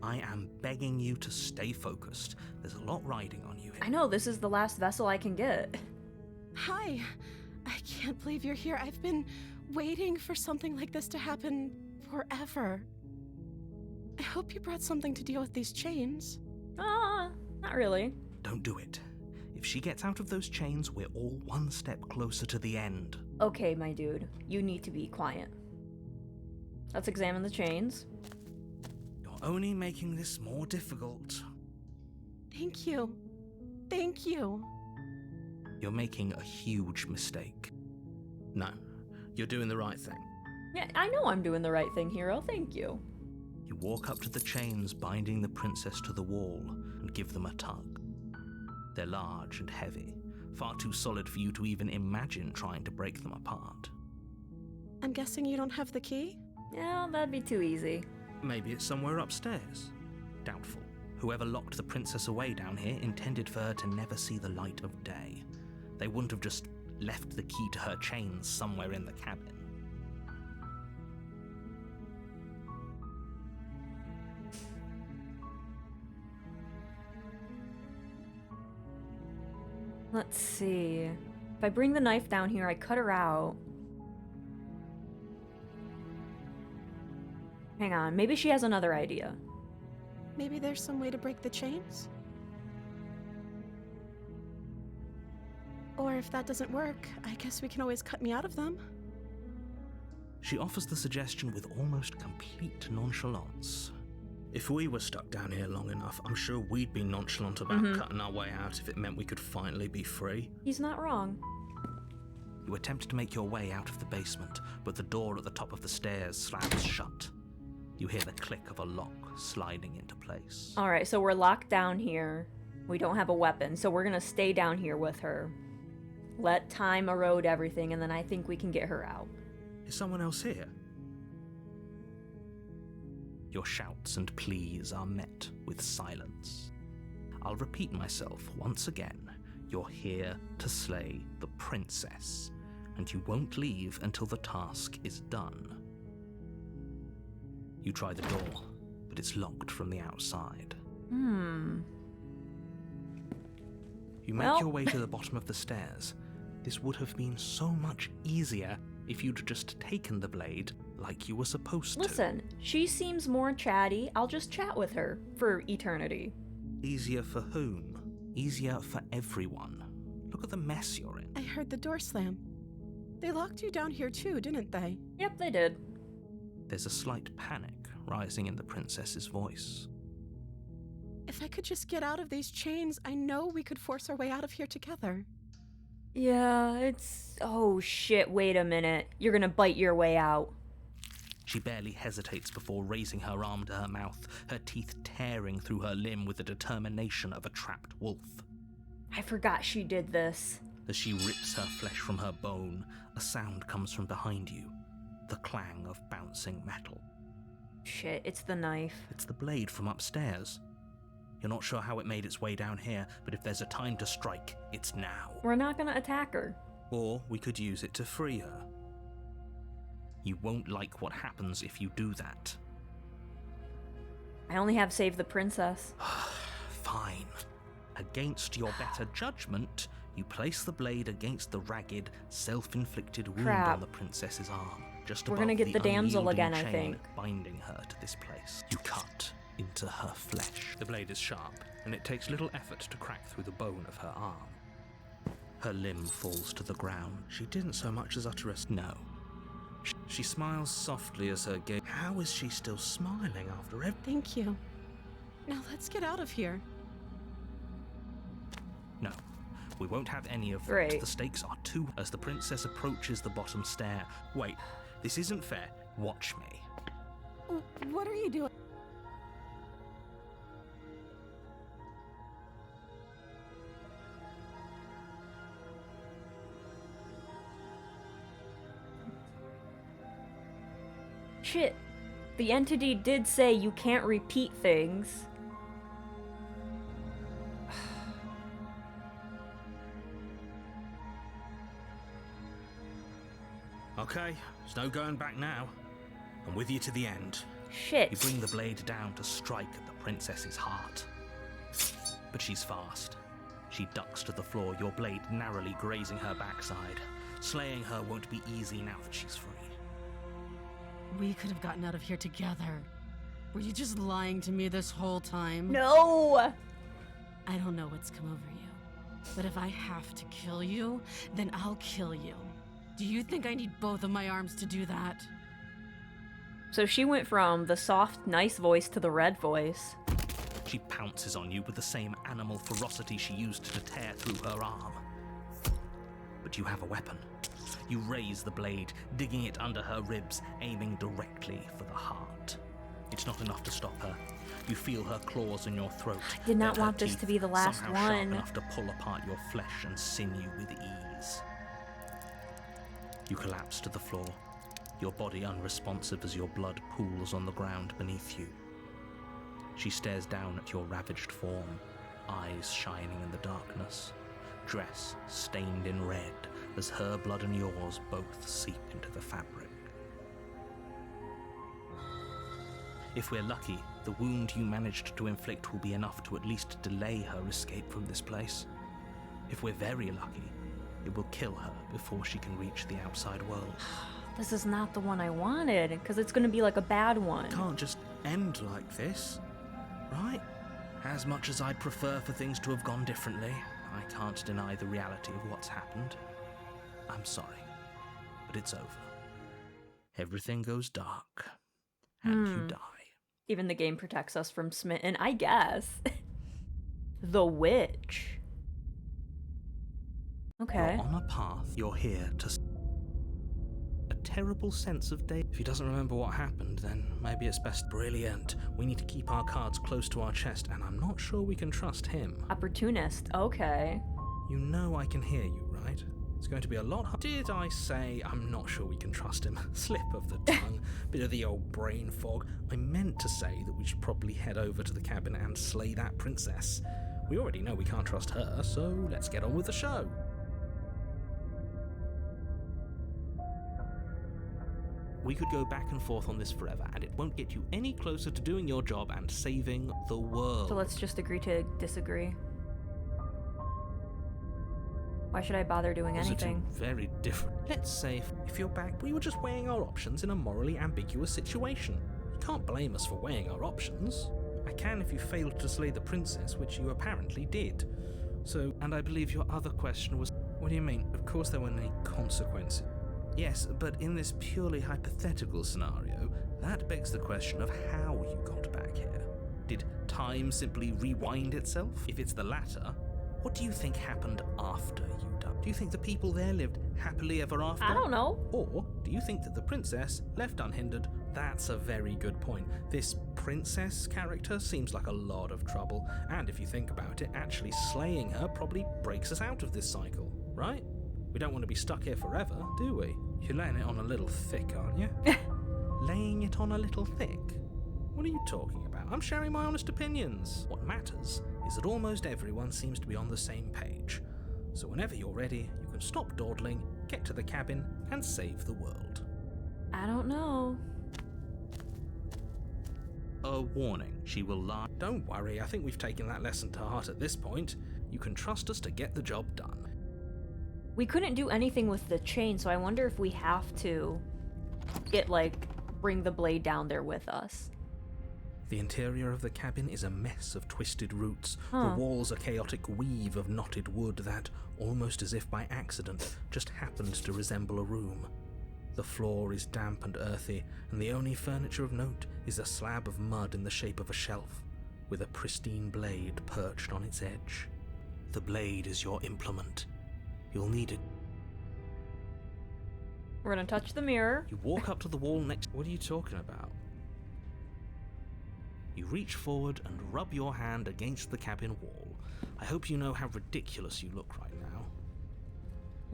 B: I am begging you to stay focused. There's a lot riding on you here.
A: I know, this is the last vessel I can get.
E: Hi. I can't believe you're here. I've been waiting for something like this to happen forever. I hope you brought something to deal with these chains.
A: Not really.
B: Don't do it. If she gets out of those chains, we're all one step closer to the end.
A: Okay, my dude. You need to be quiet. Let's examine the chains.
B: You're only making this more difficult.
E: Thank you. Thank you.
B: You're making a huge mistake. No, you're doing the right thing.
A: Yeah, I know I'm doing the right thing, hero. Thank you.
B: You walk up to the chains binding the princess to the wall and give them a tug. They're large and heavy, far too solid for you to even imagine trying to break them apart.
E: I'm guessing you don't have the key?
A: Yeah, that'd be too easy.
B: Maybe it's somewhere upstairs. Doubtful. Whoever locked the princess away down here intended for her to never see the light of day. They wouldn't have just left the key to her chains somewhere in the cabin.
A: Let's see. If I bring the knife down here, I cut her out. Hang on, maybe she has another idea.
E: Maybe there's some way to break the chains? Or if that doesn't work, I guess we can always cut me out of them.
B: She offers the suggestion with almost complete nonchalance. If we were stuck down here long enough, I'm sure we'd be nonchalant about cutting our way out if it meant we could finally be free.
A: He's not wrong.
B: You attempt to make your way out of the basement, but the door at the top of the stairs slams shut. You hear the click of a lock sliding into place.
A: Alright, so we're locked down here. We don't have a weapon, so we're gonna stay down here with her. Let time erode everything, and then I think we can get her out.
B: Is someone else here? Your shouts and pleas are met with silence. I'll repeat myself once again. You're here to slay the princess, and you won't leave until the task is done. You try the door, but it's locked from the outside. You make your way to the bottom of the stairs. This would have been so much easier if you'd just taken the blade like you were supposed to.
A: Listen, she seems more chatty. I'll just chat with her for eternity.
B: Easier for whom? Easier for everyone. Look at the mess you're in.
E: I heard the door slam. They locked you down here too, didn't they?
A: Yep, they did.
B: There's a slight panic rising in the princess's voice.
E: If I could just get out of these chains, I know we could force our way out of here together.
A: Yeah, it's... Oh shit, wait a minute. You're gonna bite your way out.
B: She barely hesitates before raising her arm to her mouth, her teeth tearing through her limb with the determination of a trapped wolf.
A: I forgot she did this.
B: As she rips her flesh from her bone, a sound comes from behind you, the clang of bouncing metal.
A: Shit, it's the knife.
B: It's the blade from upstairs. You're not sure how it made its way down here, but if there's a time to strike, it's now.
A: We're not gonna attack her.
B: Or we could use it to free her. You won't like what happens if you do that.
A: I only have Save the Princess.
B: Fine. Against your better judgment, you place the blade against the ragged, self-inflicted wound
A: Crap.
B: on the princess's arm, just
A: We're
B: above
A: gonna get the damsel
B: unyielding
A: again, I
B: chain
A: think.
B: binding her to this place. You cut into her flesh. The blade is sharp, and it takes little effort to crack through the bone of her arm. Her limb falls to the ground. She didn't so much as utter a no. She smiles softly as her gaze. How is she still smiling after everything?
E: Thank you. Now let's get out of here.
B: No, we won't have any of that.
A: Great.
B: The stakes are too. As the princess approaches the bottom stair. Wait, this isn't fair. Watch me.
E: What are you doing?
A: Shit. The entity did say you can't repeat things.
B: Okay, there's no going back now. I'm with you to the end.
A: Shit.
B: You bring the blade down to strike at the princess's heart. But she's fast. She ducks to the floor, your blade narrowly grazing her backside. Slaying her won't be easy now that she's free.
E: We could have gotten out of here together. Were you just lying to me this whole time?
A: No!
E: I don't know what's come over you, but if I have to kill you, then I'll kill you. Do you think I need both of my arms to do that?
A: So she went from the soft, nice voice to the red voice.
B: She pounces on you with the same animal ferocity she used to tear through her arm. But you have a weapon. You raise the blade, digging it under her ribs, aiming directly for the heart. It's not enough to stop her. You feel her claws in your throat.
A: I did not
B: then her
A: want this
B: teeth
A: to be the last
B: somehow sharp
A: one.
B: enough to pull apart your flesh and sinew with ease. You collapse to the floor, your body unresponsive as your blood pools on the ground beneath you. She stares down at your ravaged form, eyes shining in the darkness, dress stained in red as her blood and yours both seep into the fabric. If we're lucky, the wound you managed to inflict will be enough to at least delay her escape from this place. If we're very lucky, it will kill her before she can reach the outside world.
A: This is not the one I wanted, because it's gonna be like a bad one.
B: It can't just end like this, right? As much as I'd prefer for things to have gone differently, I can't deny the reality of what's happened. I'm sorry, but it's over. Everything goes dark, and you die.
A: Even the game protects us from smitten, I guess. The witch. Okay.
B: You're on a path. You're here to... A terrible sense of day. If he doesn't remember what happened, then maybe it's best. Brilliant. We need to keep our cards close to our chest, and I'm not sure we can trust him.
A: Opportunist. Okay.
B: You know I can hear you, right? It's going to be a lot hard. Did I say I'm not sure we can trust him? Slip of the tongue, bit of the old brain fog. I meant to say that we should probably head over to the cabin and slay that princess. We already know we can't trust her, so let's get on with the show. We could go back and forth on this forever, and it won't get you any closer to doing your job and saving the world.
A: So let's just agree to disagree. Why should I bother doing
B: Those
A: anything?
B: are two very different. Let's say if you're back, we were just weighing our options in a morally ambiguous situation. You can't blame us for weighing our options. I can if you failed to slay the princess, which you apparently did. So, and I believe your other question was, what do you mean? Of course there weren't any consequences. Yes, but in this purely hypothetical scenario, that begs the question of how you got back here. Did time simply rewind itself? If it's the latter, what do you think happened after you died? Do you think the people there lived happily ever after?
A: I don't know.
B: Or do you think that the princess left unhindered? That's a very good point. This princess character seems like a lot of trouble, and if you think about it, actually slaying her probably breaks us out of this cycle, right? We don't want to be stuck here forever, do we? You're laying it on a little thick, aren't you? Laying it on a little thick? What are you talking about? I'm sharing my honest opinions. What matters is that almost everyone seems to be on the same page. So whenever you're ready, you can stop dawdling, get to the cabin, and save the world.
A: I don't know.
B: A warning, she will lie. Don't worry, I think we've taken that lesson to heart at this point. You can trust us to get the job done.
A: We couldn't do anything with the chain, so I wonder if we have to bring the blade down there with us.
B: The interior of the cabin is a mess of twisted roots.
A: Huh.
B: The walls a chaotic weave of knotted wood that, almost as if by accident, just happened to resemble a room. The floor is damp and earthy, and the only furniture of note is a slab of mud in the shape of a shelf, with a pristine blade perched on its edge. The blade is your implement. You'll need it.
A: We're gonna touch the mirror.
B: You walk up to the wall next... What are you talking about? You reach forward and rub your hand against the cabin wall. I hope you know how ridiculous you look right now.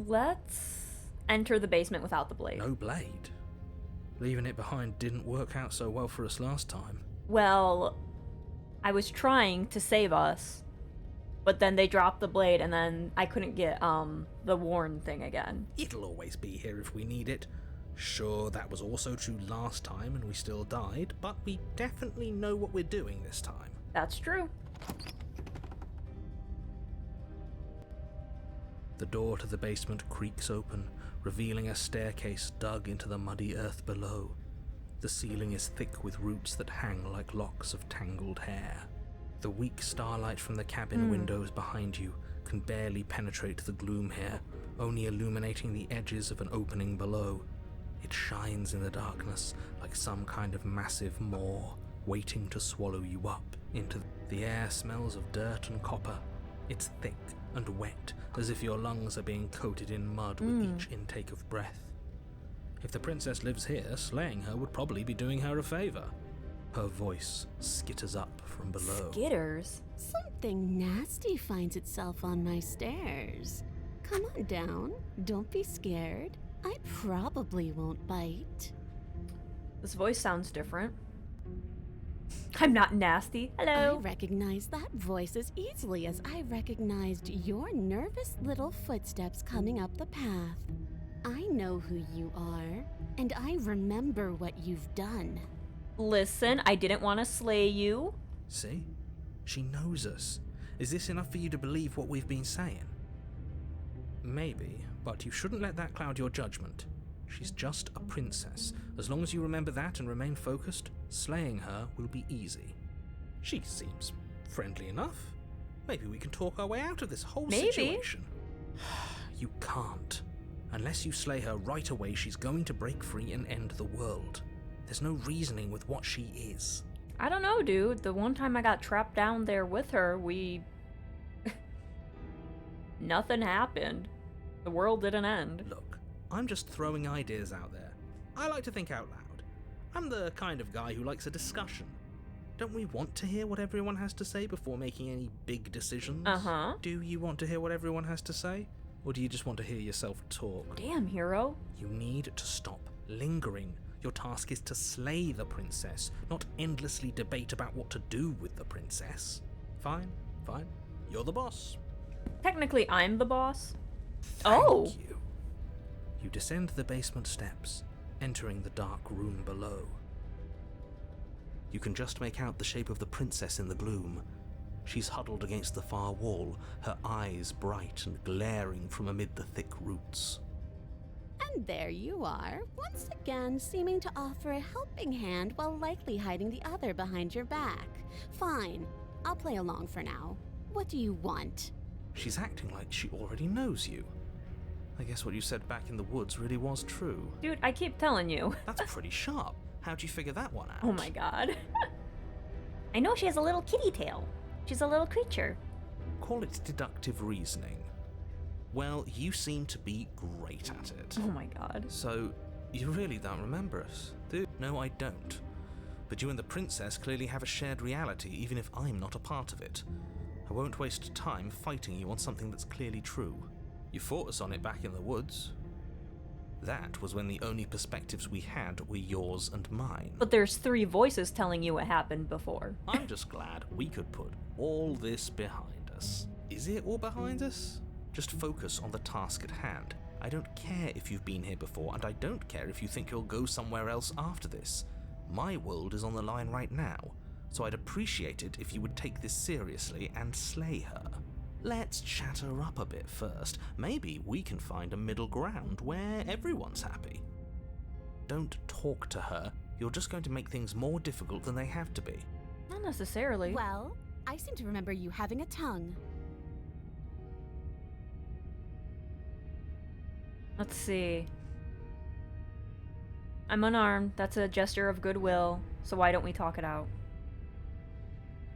A: Let's enter the basement without the blade.
B: No blade. Leaving it behind didn't work out so well for us last time.
A: Well, I was trying to save us, but then they dropped the blade and then I couldn't get the worn thing again.
B: It'll always be here if we need it. Sure, that was also true last time and we still died, but we definitely know what we're doing this time.
A: That's true.
B: The door to the basement creaks open, revealing a staircase dug into the muddy earth below. The ceiling is thick with roots that hang like locks of tangled hair. The weak starlight from the cabin windows behind you can barely penetrate the gloom here, only illuminating the edges of an opening below. It shines in the darkness like some kind of massive maw, waiting to swallow you up into the air. Smells of dirt and copper. It's thick and wet, as if your lungs are being coated in mud with each intake of breath. If the princess lives here, slaying her would probably be doing her a favor. Her voice skitters up from below.
A: Skitters?
F: Something nasty finds itself on my stairs. Come on down. Don't be scared. I probably won't bite.
A: This voice sounds different. I'm not nasty. Hello.
F: I recognize that voice as easily as I recognized your nervous little footsteps coming up the path. I know who you are, and I remember what you've done.
A: Listen, I didn't want to slay you.
B: See? She knows us. Is this enough for you to believe what we've been saying? Maybe, but you shouldn't let that cloud your judgment. She's just a princess. As long as you remember that and remain focused, slaying her will be easy. She seems friendly enough. Maybe we can talk our way out of this whole situation. You can't. Unless you slay her right away, she's going to break free and end the world. There's no reasoning with what she is.
A: I don't know, dude. The one time I got trapped down there with her, nothing happened. The world didn't end.
B: Look, I'm just throwing ideas out there. I like to think out loud. I'm the kind of guy who likes a discussion. Don't we want to hear what everyone has to say before making any big decisions?
A: Uh-huh.
B: Do you want to hear what everyone has to say? Or do you just want to hear yourself talk?
A: Damn, hero.
B: You need to stop lingering. Your task is to slay the princess, not endlessly debate about what to do with the princess. Fine. You're the boss.
A: Technically, I'm the boss.
B: Thank you. You descend the basement steps, entering the dark room below. You can just make out the shape of the princess in the gloom. She's huddled against the far wall, her eyes bright and glaring from amid the thick roots.
F: And there you are, once again seeming to offer a helping hand while likely hiding the other behind your back. Fine, I'll play along for now. What do you want?
B: She's acting like she already knows you. I guess what you said back in the woods really was true.
A: Dude, I keep telling you.
B: That's pretty sharp. How'd you figure that one out?
A: Oh my god. I know she has a little kitty tail. She's a little creature.
B: Call it deductive reasoning. Well, you seem to be great at it.
A: Oh my god.
B: So, you really don't remember us, do you? No, I don't. But you and the princess clearly have a shared reality, even if I'm not a part of it. I won't waste time fighting you on something that's clearly true. You fought us on it back in the woods. That was when the only perspectives we had were yours and mine.
A: But there's 3 voices telling you what happened before.
B: I'm just glad we could put all this behind us. Is it all behind us? Just focus on the task at hand. I don't care if you've been here before, and I don't care if you think you'll go somewhere else after this. My world is on the line right now, so I'd appreciate it if you would take this seriously and slay her. Let's chat her up a bit first. Maybe we can find a middle ground where everyone's happy. Don't talk to her. You're just going to make things more difficult than they have to be.
A: Not necessarily.
F: Well, I seem to remember you having a tongue.
A: Let's see. I'm unarmed. That's a gesture of goodwill. So why don't we talk it out?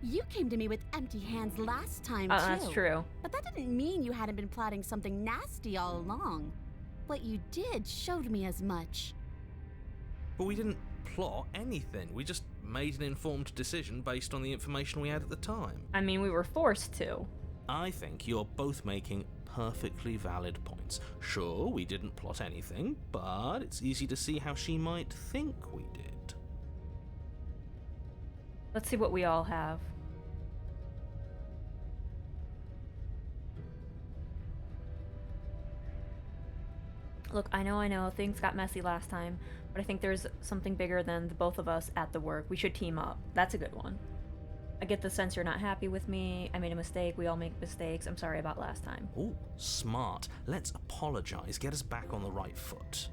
F: You came to me with empty hands last time,
A: Oh,
F: too.
A: that's true.
F: But that didn't mean you hadn't been plotting something nasty all along. What you did showed me as much.
B: But we didn't plot anything. We just made an informed decision based on the information we had at the time.
A: I mean, we were forced to.
B: I think you're both making perfectly valid points. Sure, we didn't plot anything, but it's easy to see how she might think we did.
A: Let's see what we all have. Look, I know, things got messy last time, but I think there's something bigger than the both of us at the work. We should team up. That's a good one. I get the sense you're not happy with me. I made a mistake. We all make mistakes. I'm sorry about last time.
B: Ooh, smart. Let's apologize. Get us back on the right foot.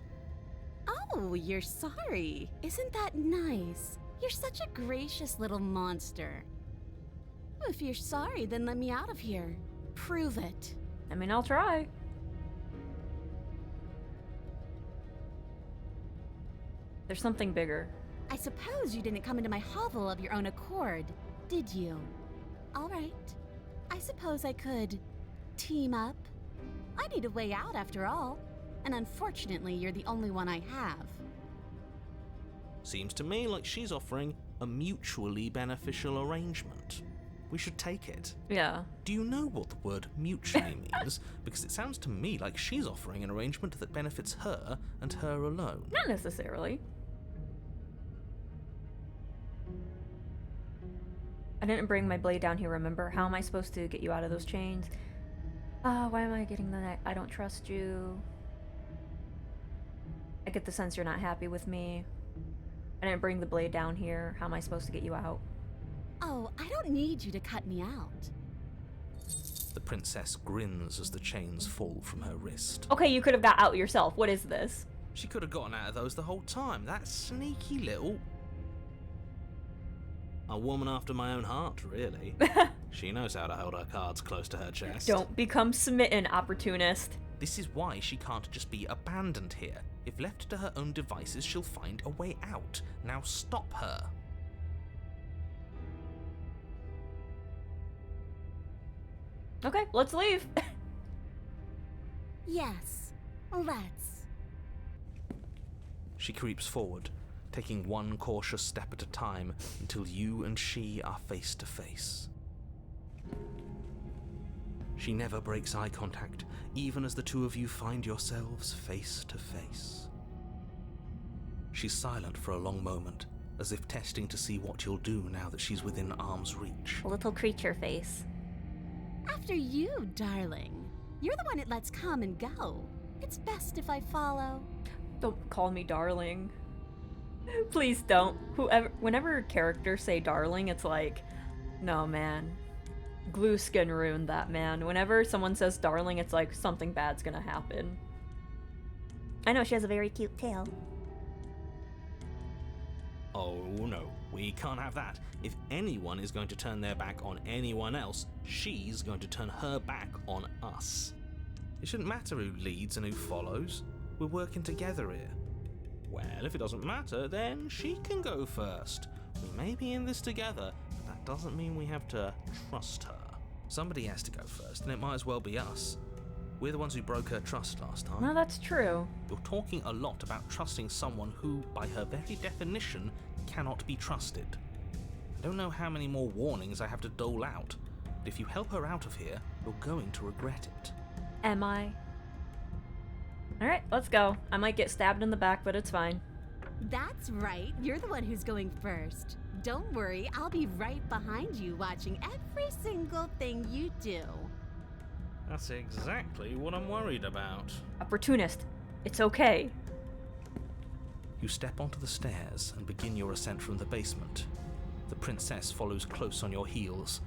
F: Oh, you're sorry. Isn't that nice? You're such a gracious little monster. If you're sorry, then let me out of here. Prove it.
A: I mean, I'll try. There's something bigger.
F: I suppose you didn't come into my hovel of your own accord, did you? All right. I suppose I could team up. I need a way out after all. And unfortunately, you're the only one I have.
B: Seems to me like she's offering a mutually beneficial arrangement. We should take it.
A: Yeah.
B: Do you know what the word mutually means? Because it sounds to me like she's offering an arrangement that benefits her and her alone.
A: Not necessarily. I didn't bring my blade down here, remember? How am I supposed to get you out of those chains? Why am I getting the I don't trust you. I get the sense you're not happy with me. I didn't bring the blade down here. How am I supposed to get you out?
F: Oh, I don't need you to cut me out.
B: The princess grins as the chains fall from her wrist.
A: Okay, you could have got out yourself. What is this?
B: She could have gotten out of those the whole time. That sneaky little... A woman after my own heart, really. She knows how to hold her cards close to her chest.
A: Don't become smitten, opportunist.
B: This is why she can't just be abandoned here. If left to her own devices, she'll find a way out. Now stop her.
A: Okay, let's leave.
F: Yes, let's.
B: She creeps forward, taking one cautious step at a time until you and she are face to face. She never breaks eye contact, even as the two of you find yourselves face to face. She's silent for a long moment, as if testing to see what you'll do now that she's within arm's reach.
A: Little creature face.
F: After you, darling. You're the one it lets come and go. It's best if I follow.
A: Don't call me darling. Please don't. Whenever characters say darling, it's like, no, man. Glue skin ruined that, man. Whenever someone says darling, it's like something bad's gonna happen. I know she has a very cute tail.
B: Oh no, we can't have that. If anyone is going to turn their back on anyone else, she's going to turn her back on us. It shouldn't matter who leads and who follows. We're working together here. Well, if it doesn't matter, then she can go first. We may be in this together, but that doesn't mean we have to trust her. Somebody has to go first, and it might as well be us. We're the ones who broke her trust last time.
A: No, that's true.
B: You're talking a lot about trusting someone who, by her very definition, cannot be trusted. I don't know how many more warnings I have to dole out, but if you help her out of here, you're going to regret it.
A: Am I? Alright, let's go. I might get stabbed in the back, but it's fine.
F: That's right. You're the one who's going first. Don't worry, I'll be right behind you watching every single thing you do.
B: That's exactly what I'm worried about.
A: Opportunist. It's okay.
B: You step onto the stairs and begin your ascent from the basement. The princess follows close on your heels,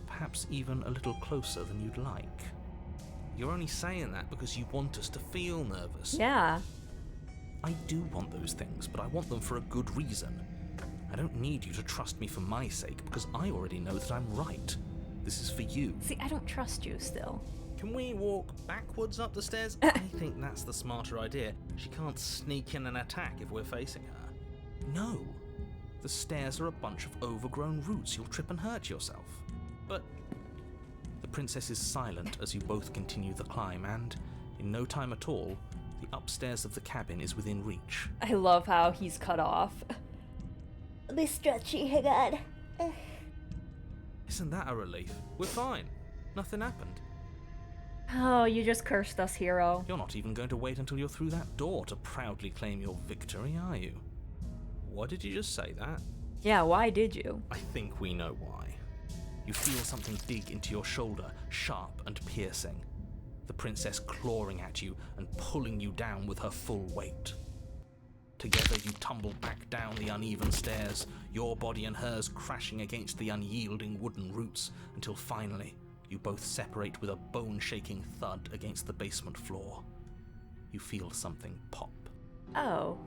B: perhaps even a little closer than you'd like. You're only saying that because you want us to feel nervous.
A: Yeah.
B: I do want those things, but I want them for a good reason. I don't need you to trust me for my sake, because I already know that I'm right. This is for you.
A: See, I don't trust you still.
B: Can we walk backwards up the stairs? I think that's the smarter idea. She can't sneak in and attack if we're facing her. No. The stairs are a bunch of overgrown roots. You'll trip and hurt yourself. But the princess is silent as you both continue the climb, and in no time at all, the upstairs of the cabin is within reach.
A: I love how he's cut off. Be stretchy, hey God.
B: Isn't that a relief? We're fine. Nothing happened.
A: Oh, you just cursed us, hero.
B: You're not even going to wait until you're through that door to proudly claim your victory, are you? Why did you just say that?
A: Yeah, why did you?
B: I think we know why. You feel something dig into your shoulder, sharp and piercing. The princess clawing at you and pulling you down with her full weight. Together you tumble back down the uneven stairs, your body and hers crashing against the unyielding wooden roots, until finally you both separate with a bone-shaking thud against the basement floor. You feel something pop.
A: Oh.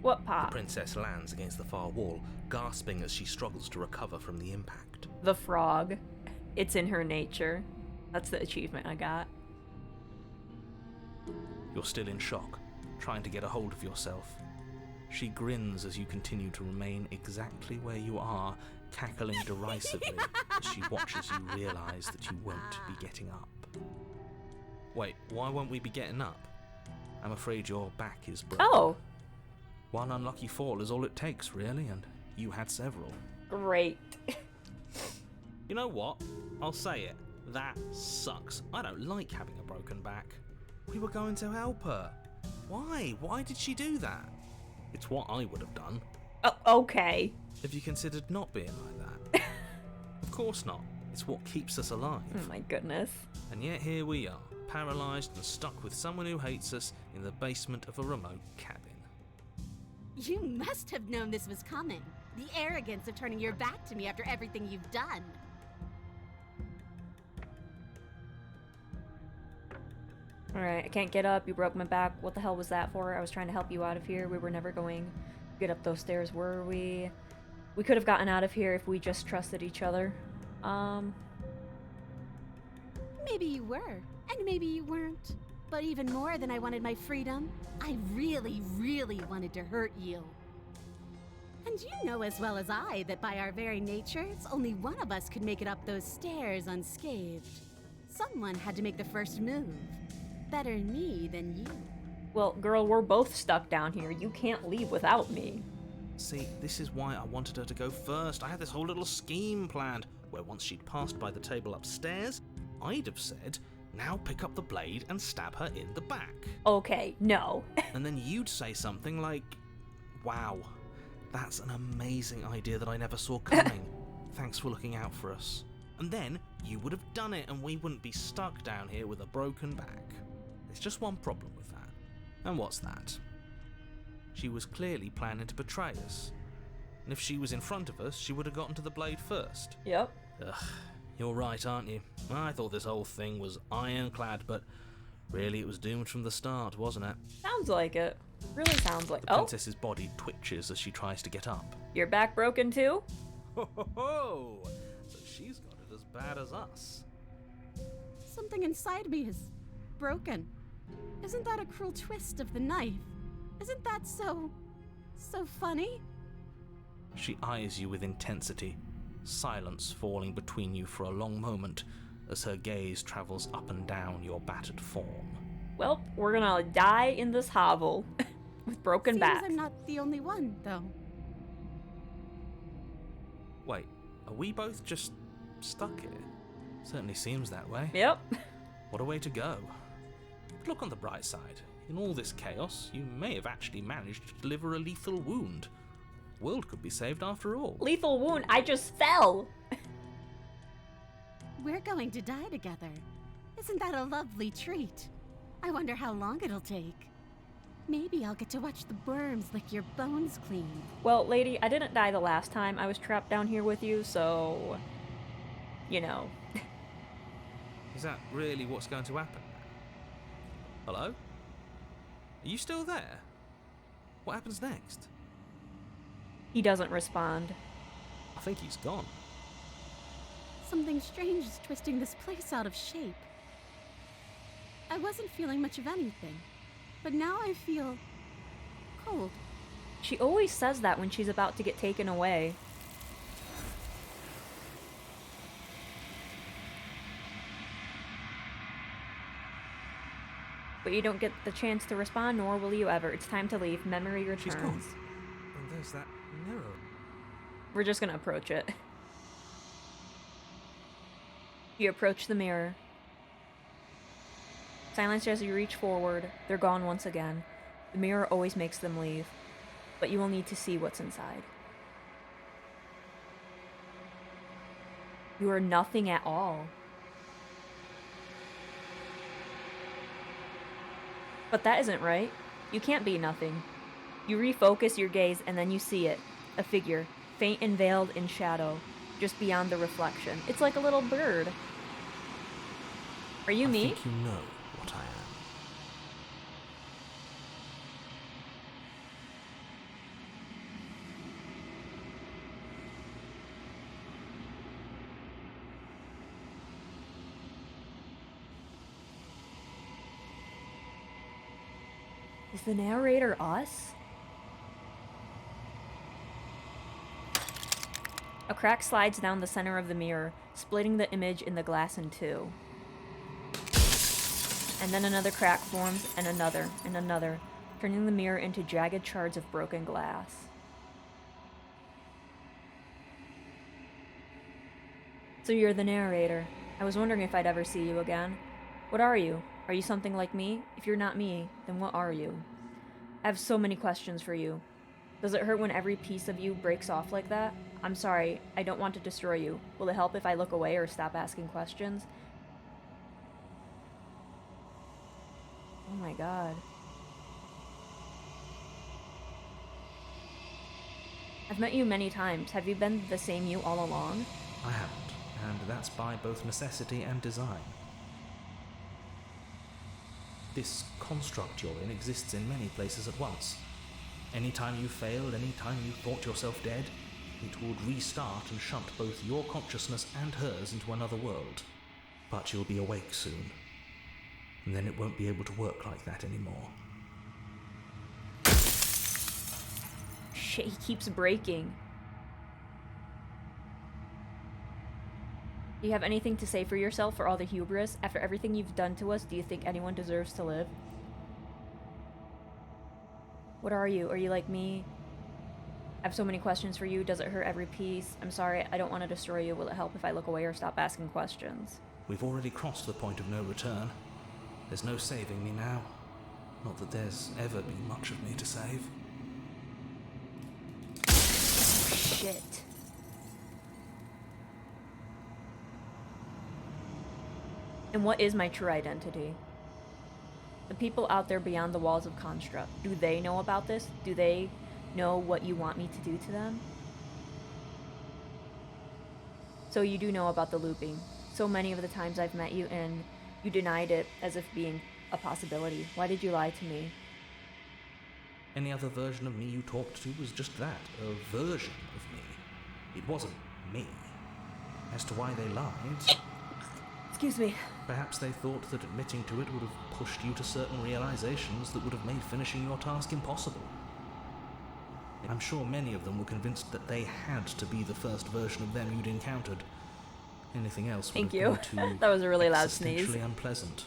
A: What
B: The
A: pop?
B: princess lands against the far wall, gasping as she struggles to recover from the impact.
A: The frog. It's in her nature. That's the achievement I got.
B: You're still in shock, trying to get a hold of yourself. She grins as you continue to remain exactly where you are, cackling derisively as she watches you realize that you won't be getting up. Wait, why won't we be getting up? I'm afraid your back is broken.
A: Oh,
B: One unlucky fall is all it takes, really, and you had several.
A: great.
B: You know what? I'll say it. That sucks. I don't like having a broken back. We were going to help her. Why? Why did she do that? It's what I would have done.
A: Oh, okay.
B: Have you considered not being like that? Of course not. It's what keeps us alive.
A: Oh my goodness.
B: And yet here we are, paralysed and stuck with someone who hates us in the basement of a remote cabin.
F: You must have known this was coming. The arrogance of turning your back to me after everything you've done.
A: Alright, I can't get up. You broke my back. What the hell was that for? I was trying to help you out of here. We were never going to get up those stairs, were we? We could have gotten out of here if we just trusted each other.
F: Maybe you were, and maybe you weren't. But even more than I wanted my freedom, I really, really wanted to hurt you. And you know as well as I that by our very natures, only one of us could make it up those stairs unscathed. Someone had to make the first move. Better me than you.
A: Well, girl, we're both stuck down here. You can't leave without me.
B: See, this is why I wanted her to go first. I had this whole little scheme planned, where once she'd passed by the table upstairs, I'd have said, now pick up the blade and stab her in the back.
A: Okay, no.
B: And then you'd say something like, wow, that's an amazing idea that I never saw coming. Thanks for looking out for us. And then you would have done it and we wouldn't be stuck down here with a broken back. There's just one problem with that. And what's that? She was clearly planning to betray us. And if she was in front of us, she would have gotten to the blade first.
A: Yep.
B: Ugh, you're right, aren't you? I thought this whole thing was ironclad, but really it was doomed from the start, wasn't it?
A: Sounds like it. Really sounds like.
B: The princess's body twitches as she tries to get up.
A: Your back broken too?
B: Ho ho ho! So she's got it as bad as us.
F: Something inside me is broken. Isn't that a cruel twist of the knife? Isn't that so funny?
B: She eyes you with intensity, silence falling between you for a long moment as her gaze travels up and down your battered form.
A: Well, we're gonna die in this hovel with broken
F: Seems
A: backs.
F: I'm not the only one, though.
B: Wait, are we both just stuck here? Certainly seems that way.
A: Yep.
B: What a way to go. But look on the bright side. In all this chaos, you may have actually managed to deliver a lethal wound. The world could be saved after all.
A: Lethal wound, I just fell.
F: We're going to die together. Isn't that a lovely treat? I wonder how long it'll take. Maybe I'll get to watch the worms lick your bones clean.
A: Well, lady, I didn't die the last time I was trapped down here with you, so... You know.
B: Is that really what's going to happen? Hello? Are you still there? What happens next?
A: He doesn't respond.
B: I think he's gone.
F: Something strange is twisting this place out of shape. I wasn't feeling much of anything, but now I feel cold.
A: She always says that when she's about to get taken away. But you don't get the chance to respond, nor will you ever. It's time to leave. Memory returns.
B: She's gone. And there's that mirror.
A: We're just gonna approach it. You approach the mirror. Silence as you reach forward. They're gone once again. The mirror always makes them leave. But you will need to see what's inside. You are nothing at all. But that isn't right. You can't be nothing. You refocus your gaze and then you see it. A figure, faint and veiled in shadow, just beyond the reflection. It's like a little bird. Are you me?
B: I think you know what I am.
A: Is the narrator us? A crack slides down the center of the mirror, splitting the image in the glass in two. And then another crack forms, and another, turning the mirror into jagged shards of broken glass. So you're the narrator. I was wondering if I'd ever see you again. What are you? Are you something like me? If you're not me, then what are you? I have so many questions for you. Does it hurt when every piece of you breaks off like that? I'm sorry, I don't want to destroy you. Will it help if I look away or stop asking questions? Oh my god. I've met you many times. Have you been the same you all along?
B: I haven't, and that's by both necessity and design. This construct you're in exists in many places at once. Anytime you failed, anytime you thought yourself dead, it would restart and shunt both your consciousness and hers into another world. But you'll be awake soon, and then it won't be able to work like that anymore.
A: Shit, he keeps breaking. Do you have anything to say for yourself for all the hubris? After everything you've done to us, do you think anyone deserves to live? What are you? Are you like me? I have so many questions for you. Does it hurt every piece? I'm sorry, I don't want to destroy you. Will it help if I look away or stop asking questions?
B: We've already crossed the point of no return. There's no saving me now. Not that there's ever been much of me to save.
A: Shit. And what is my true identity? The people out there beyond the walls of Construct, do they know about this? Do they know what you want me to do to them? So you do know about the looping. So many of the times I've met you and you denied it as if being a possibility. Why did you lie to me?
B: Any other version of me you talked to was just that, a version of me. It wasn't me. As to why they lied,
A: Excuse me.
B: perhaps they thought that admitting to it would have pushed you to certain realizations that would have made finishing your task impossible. I'm sure many of them were convinced that they had to be the first version of them you'd encountered. Anything else would
A: Thank
B: have
A: you.
B: been too
A: That was a really loud sneeze.
B: existentially unpleasant.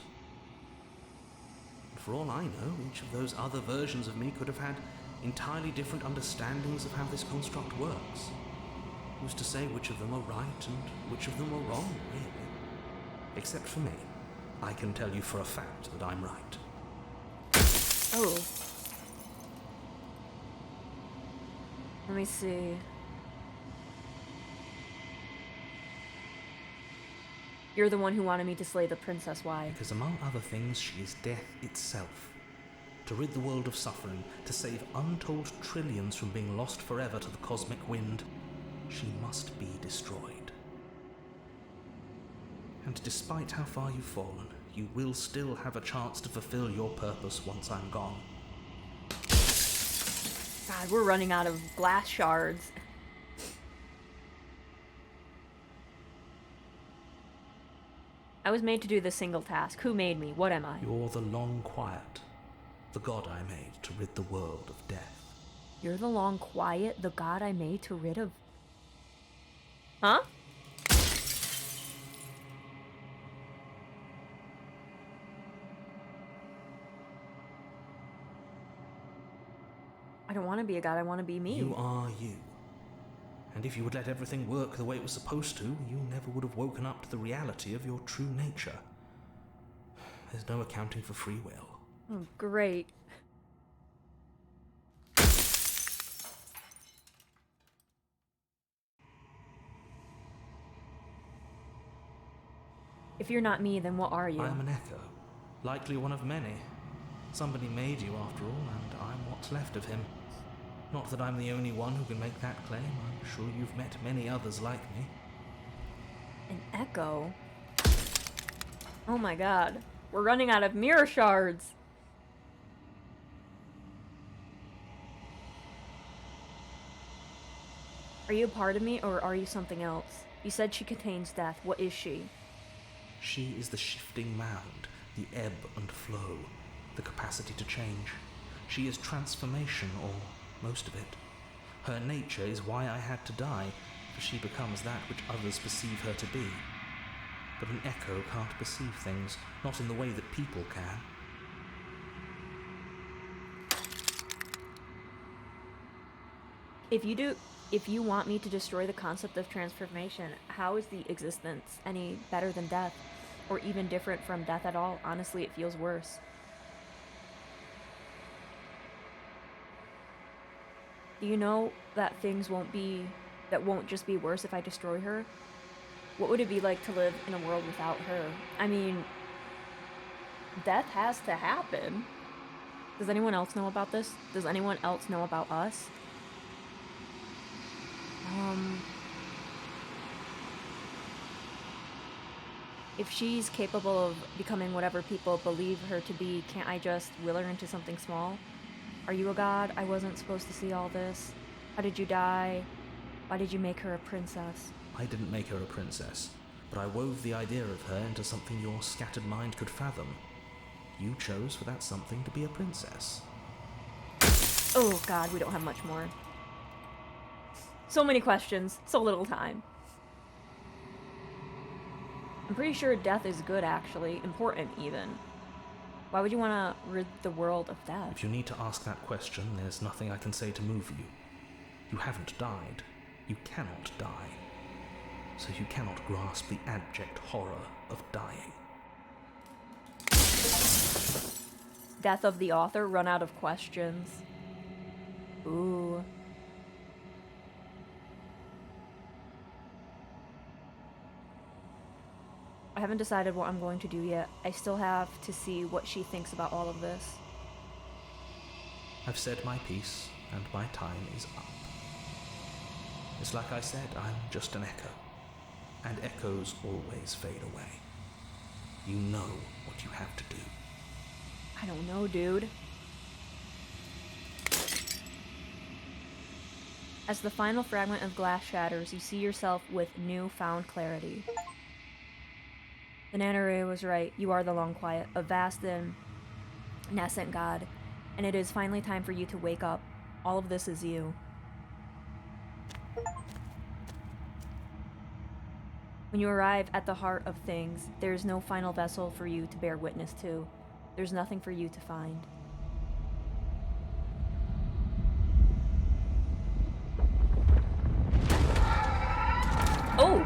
B: For all I know, each of those other versions of me could have had entirely different understandings of how this construct works. Who's to say which of them are right and which of them are wrong, really? Except for me. I can tell you for a fact that I'm right.
A: Oh. Let me see. You're the one who wanted me to slay the princess. Why?
B: Because among other things, she is death itself. To rid the world of suffering, to save untold trillions from being lost forever to the cosmic wind, she must be destroyed. And despite how far you've fallen, you will still have a chance to fulfill your purpose once I'm gone.
A: God, we're running out of glass shards. I was made to do this single task. Who made me? What am I?
B: You're the Long Quiet, the god I made to rid the world of death.
A: You're the Long Quiet, the god I made to rid of... Huh? I don't want to be a god, I want to be me.
B: You are you. And if you would let everything work the way it was supposed to, you never would have woken up to the reality of your true nature. There's no accounting for free will.
A: Oh, great. If you're not me, then what are you?
B: I am an echo, likely one of many. Somebody made you after all, and I'm what's left of him. Not that I'm the only one who can make that claim. I'm sure you've met many others like me.
A: An echo? Oh my god. We're running out of mirror shards. Are you a part of me, or are you something else? You said she contains death. What is she?
B: She is the shifting mound, the ebb and flow, the capacity to change. She is transformation, or most of it. Her nature is why I had to die, for she becomes that which others perceive her to be. But an echo can't perceive things, not in the way that people can.
A: If you want me to destroy the concept of transformation, how is the existence any better than death? Or even different from death at all? Honestly, it feels worse. Do you know that things won't just be worse if I destroy her? What would it be like to live in a world without her? I mean, death has to happen. Does anyone else know about this? Does anyone else know about us? If she's capable of becoming whatever people believe her to be, can't I just will her into something small? Are you a god? I wasn't supposed to see all this. How did you die? Why did you make her a princess?
B: I didn't make her a princess, but I wove the idea of her into something your scattered mind could fathom. You chose for that something to be a princess.
A: Oh god, we don't have much more. So many questions, so little time. I'm pretty sure death is good, actually. Important, even. Why would you want to rid the world of death?
B: If you need to ask that question, there's nothing I can say to move you. You haven't died. You cannot die. So you cannot grasp the abject horror of dying.
A: Death of the author, run out of questions. Ooh. I haven't decided what I'm going to do yet. I still have to see what she thinks about all of this.
B: I've said my piece, and my time is up. It's like I said, I'm just an echo, and echoes always fade away. You know what you have to do.
A: I don't know, dude. As the final fragment of glass shatters, you see yourself with new-found clarity. The Nanare was right. You are the Long Quiet, a vast and nascent god, and it is finally time for you to wake up. All of this is you. When you arrive at the heart of things, there is no final vessel for you to bear witness to. There's nothing for you to find. Oh!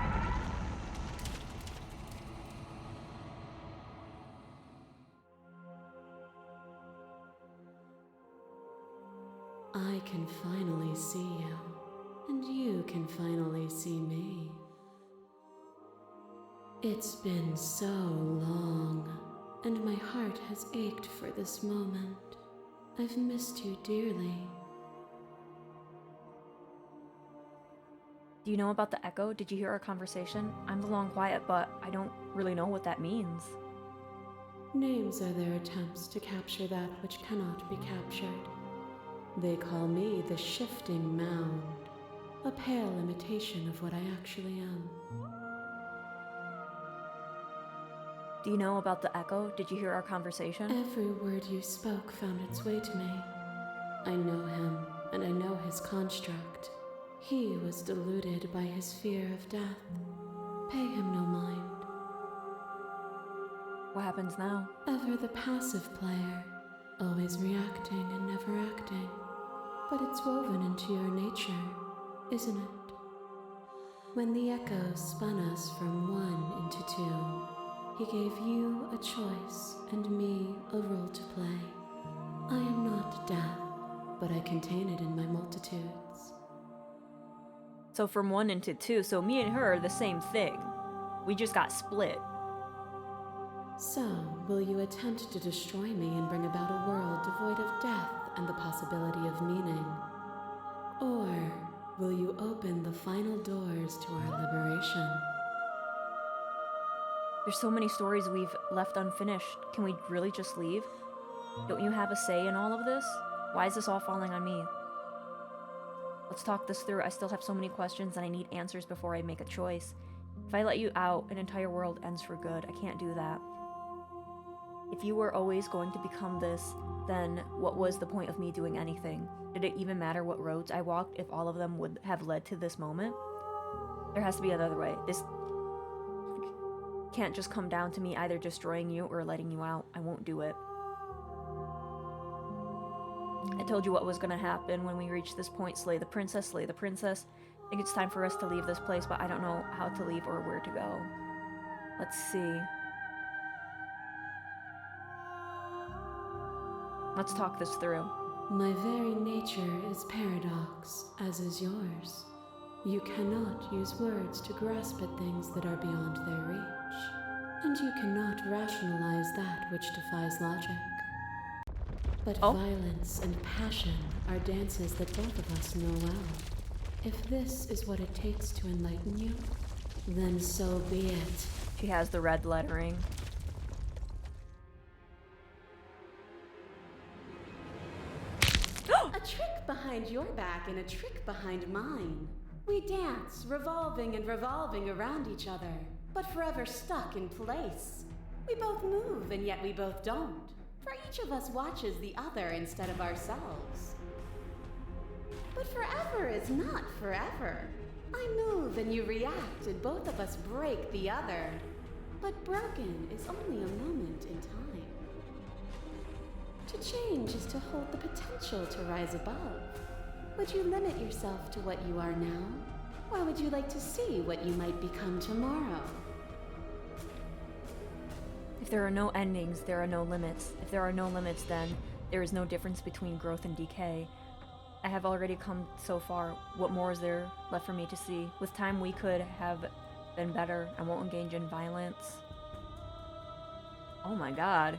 C: I can finally see you, and you can finally see me. It's been so long, and my heart has ached for this moment. I've missed you dearly.
A: Do you know about the Echo? Did you hear our conversation? I'm the Long Quiet, but I don't really know what that means.
C: Names are their attempts to capture that which cannot be captured. They call me the Shifting Mound, a pale imitation of what I actually am.
A: Do you know about the Echo? Did you hear our conversation?
C: Every word you spoke found its way to me. I know him, and I know his construct. He was deluded by his fear of death. Pay him no mind.
A: What happens now?
C: Ever the passive player, always reacting and never acting. But it's woven into your nature, isn't it? When the Echo spun us from one into two, he gave you a choice and me a role to play. I am not death, but I contain it in my multitudes.
A: So from 1 into 2, so me and her are the same thing. We just got split.
C: So, will you attempt to destroy me and bring about a world devoid of death and the possibility of meaning? Or will you open the final doors to our liberation?
A: There's so many stories we've left unfinished. Can we really just leave? Don't you have a say in all of this? Why is this all falling on me? Let's talk this through. I still have so many questions and I need answers before I make a choice. If I let you out, an entire world ends for good. I can't do that. If you were always going to become this, then what was the point of me doing anything? Did it even matter what roads I walked if all of them would have led to this moment? There has to be another way. This can't just come down to me either destroying you or letting you out. I won't do it. I told you what was gonna happen when we reach this point. Slay the princess, slay the princess. I think it's time for us to leave this place, but I don't know how to leave or where to go. Let's see. Let's talk this through.
C: My very nature is paradox, as is yours. You cannot use words to grasp at things that are beyond their reach, and you cannot rationalize that which defies logic. But violence and passion are dances that both of us know well. If this is what it takes to enlighten you, then so be it.
A: She has the red lettering.
F: A trick behind your back and a trick behind mine. We dance, revolving and revolving around each other, but forever stuck in place. We both move, and yet we both don't. For each of us watches the other instead of ourselves. But forever is not forever. I move and you react, and both of us break the other.
C: But broken is only a moment in time. To change is to hold the potential to rise above. Would you limit yourself to what you are now? Or would you like to see what you might become tomorrow?
A: If there are no endings, there are no limits. If there are no limits, then there is no difference between growth and decay. I have already come so far. What more is there left for me to see? With time, we could have been better. I won't engage in violence. Oh my god.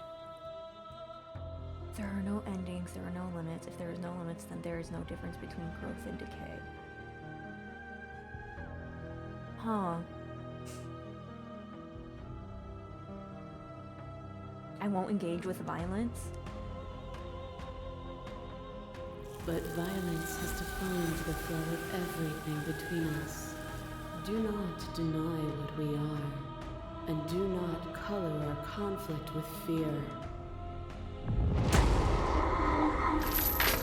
A: If there are no endings, there are no limits. If there is no limits, then there is no difference between growth and decay. Huh. I won't engage with violence?
C: But violence has defined the flow of everything between us. Do not deny what we are, and do not color our conflict with fear.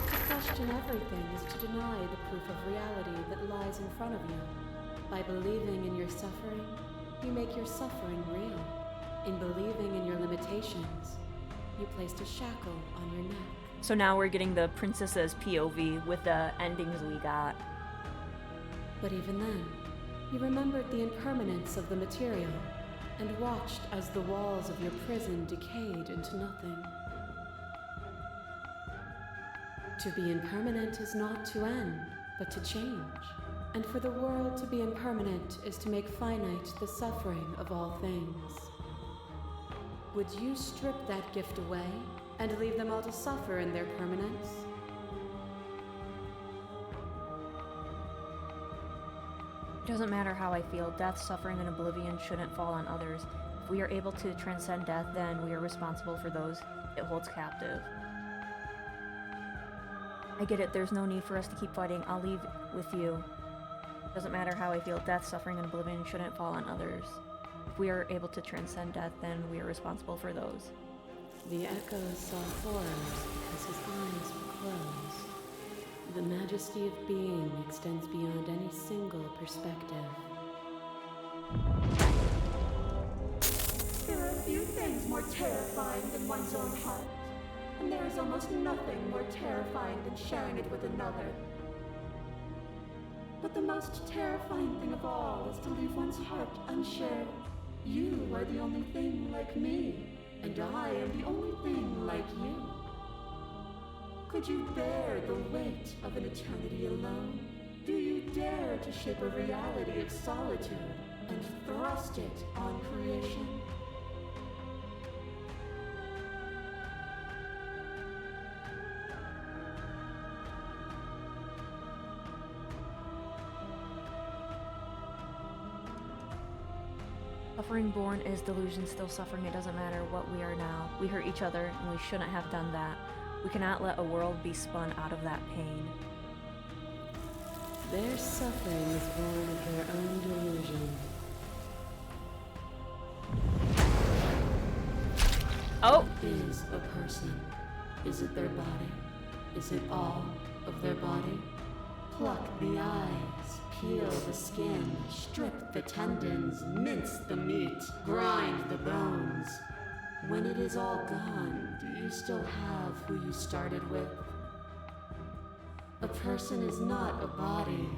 C: To question everything is to deny the proof of reality that lies in front of you. By believing in your suffering, you make your suffering real. In believing in your limitations, you placed a shackle on your neck.
A: So now we're getting the princess's POV with the endings we got.
C: But even then, you remembered the impermanence of the material and watched as the walls of your prison decayed into nothing. To be impermanent is not to end, but to change. And for the world to be impermanent is to make finite the suffering of all things. Would you strip that gift away and leave them all to suffer in their permanence?
A: It doesn't matter how I feel. Death, suffering, and oblivion shouldn't fall on others. If we are able to transcend death, then we are responsible for those it holds captive. I get it. There's no need for us to keep fighting. I'll leave with you. Doesn't matter how I feel. Death, suffering, and oblivion shouldn't fall on others. If we are able to transcend death, then we are responsible for those.
C: The echo saw horrors because his eyes were closed. The majesty of being extends beyond any single perspective.
G: There are few things more terrifying than one's own heart, and there is almost nothing more terrifying than sharing it with another. But the most terrifying thing of all is to leave one's heart unshared. You are the only thing like me, and I am the only thing like you. Could you bear the weight of an eternity alone? Do you dare to shape a reality of solitude and thrust it on creation?
A: Suffering born is delusion, still suffering. It doesn't matter what we are now. We hurt each other, and we shouldn't have done that. We cannot let a world be spun out of that pain.
C: Their suffering is born of their own delusion.
A: Oh!
C: Is a person? Is it their body? Is it all of their body? Pluck the eyes, peel the skin, strip the tendons, mince the meat, grind the bones. When it is all gone, do you still have who you started with? A person is not a body.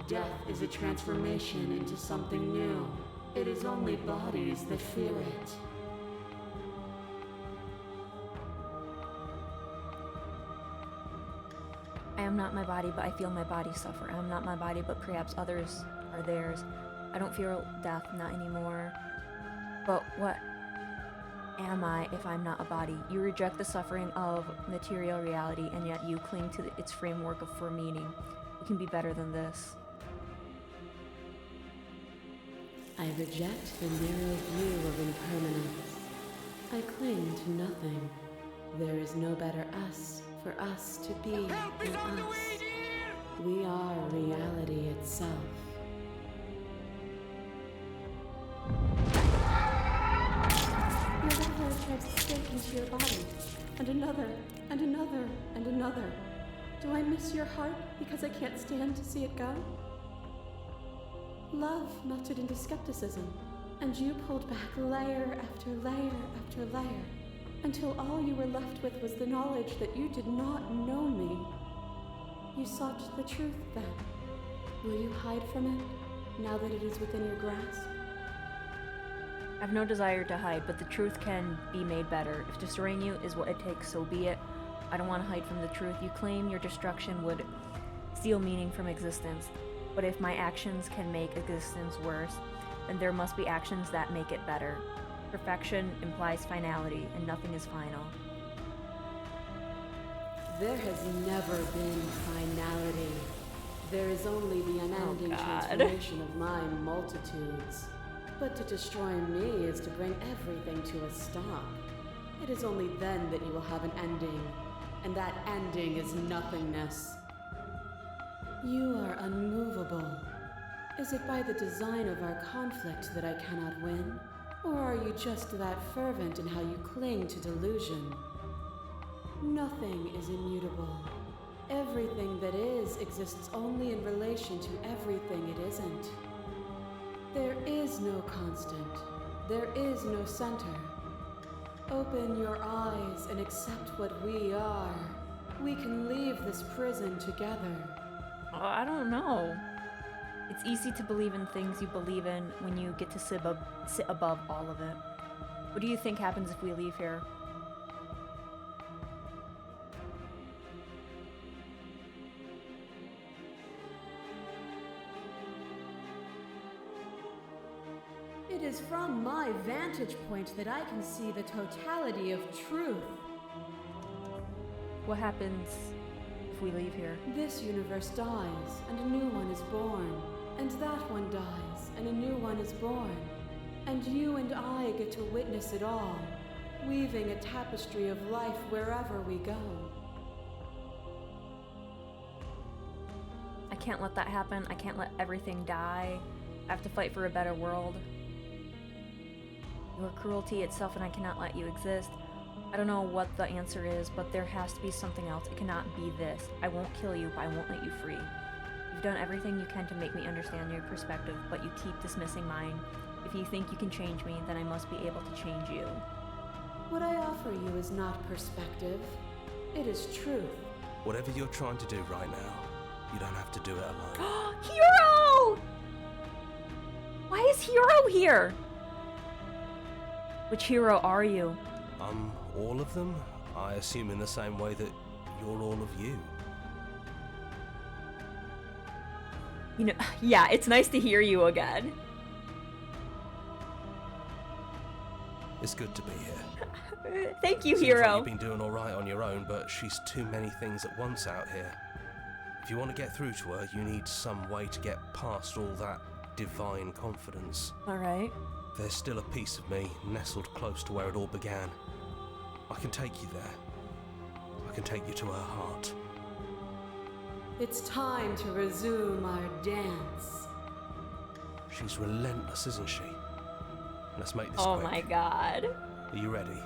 C: Death is a transformation into something new. It is only bodies that fear it.
A: I am not my body, but I feel my body suffer. I am not my body, but perhaps others are theirs. I don't fear death, not anymore. But what am I if I'm not a body? You reject the suffering of material reality, and yet you cling to its framework for meaning. We can be better than this.
C: I reject the narrow view of impermanence. I cling to nothing. There is no better us for us to be
D: Help is
C: than
D: on the
C: us.
D: way, dear!
C: We are reality itself.
G: Another hair tries to sink into your body, and another, and another, and another. Do I miss your heart because I can't stand to see it go? Love melted into skepticism,
C: And you pulled back layer after layer after layer, until all you were left with was the knowledge that you did not know me. You sought the truth then. Will you hide from it, now that it is within your grasp?
A: I have no desire to hide, but the truth can be made better. If destroying you is what it takes, so be it. I don't want to hide from the truth. You claim your destruction would steal meaning from existence, but if my actions can make existence worse, then there must be actions that make it better. Perfection implies finality, and nothing is final.
C: There has never been finality. There is only the unending transformation of my multitudes. But to destroy me is to bring everything to a stop. It is only then that you will have an ending, and that ending is nothingness. You are unmovable. Is it by the design of our conflict that I cannot win? Or are you just that fervent in how you cling to delusion? Nothing is immutable. Everything that is exists only in relation to everything it isn't. There is no constant. There is no center. Open your eyes and accept what we are. We can leave this prison together.
A: I don't know. It's easy to believe in things you believe in when you get to sit above all of it. What do you think happens if we leave here?
C: It is from my vantage point that I can see the totality of truth.
A: What happens if we leave here?
C: This universe dies, and a new one is born. And that one dies, and a new one is born. And you and I get to witness it all, weaving a tapestry of life wherever we go.
A: I can't let that happen. I can't let everything die. I have to fight for a better world. Your cruelty itself, and I cannot let you exist. I don't know what the answer is, but there has to be something else. It cannot be this. I won't kill you, but I won't let you free. You've done everything you can to make me understand your perspective, but you keep dismissing mine. If you think you can change me, then I must be able to change you.
C: What I offer you is not perspective. It is truth.
B: Whatever you're trying to do right now, you don't have to do it alone.
A: Hero! Why is Hero here? Which hero are you?
B: All of them? I assume in the same way that you're all of you.
A: You know, yeah, it's nice to hear you again.
B: It's good to be here.
A: Thank you,
B: Seems
A: Hero.
B: like you've been doing all right on your own, but she's too many things at once out here. If you want to get through to her, you need some way to get past all that divine confidence.
A: All right.
B: There's still a piece of me nestled close to where it all began. I can take you there. I can take you to her heart.
C: It's time to resume our dance.
B: She's relentless, isn't she? Let's make this
A: Oh
B: quick.
A: my god.
B: Are you ready?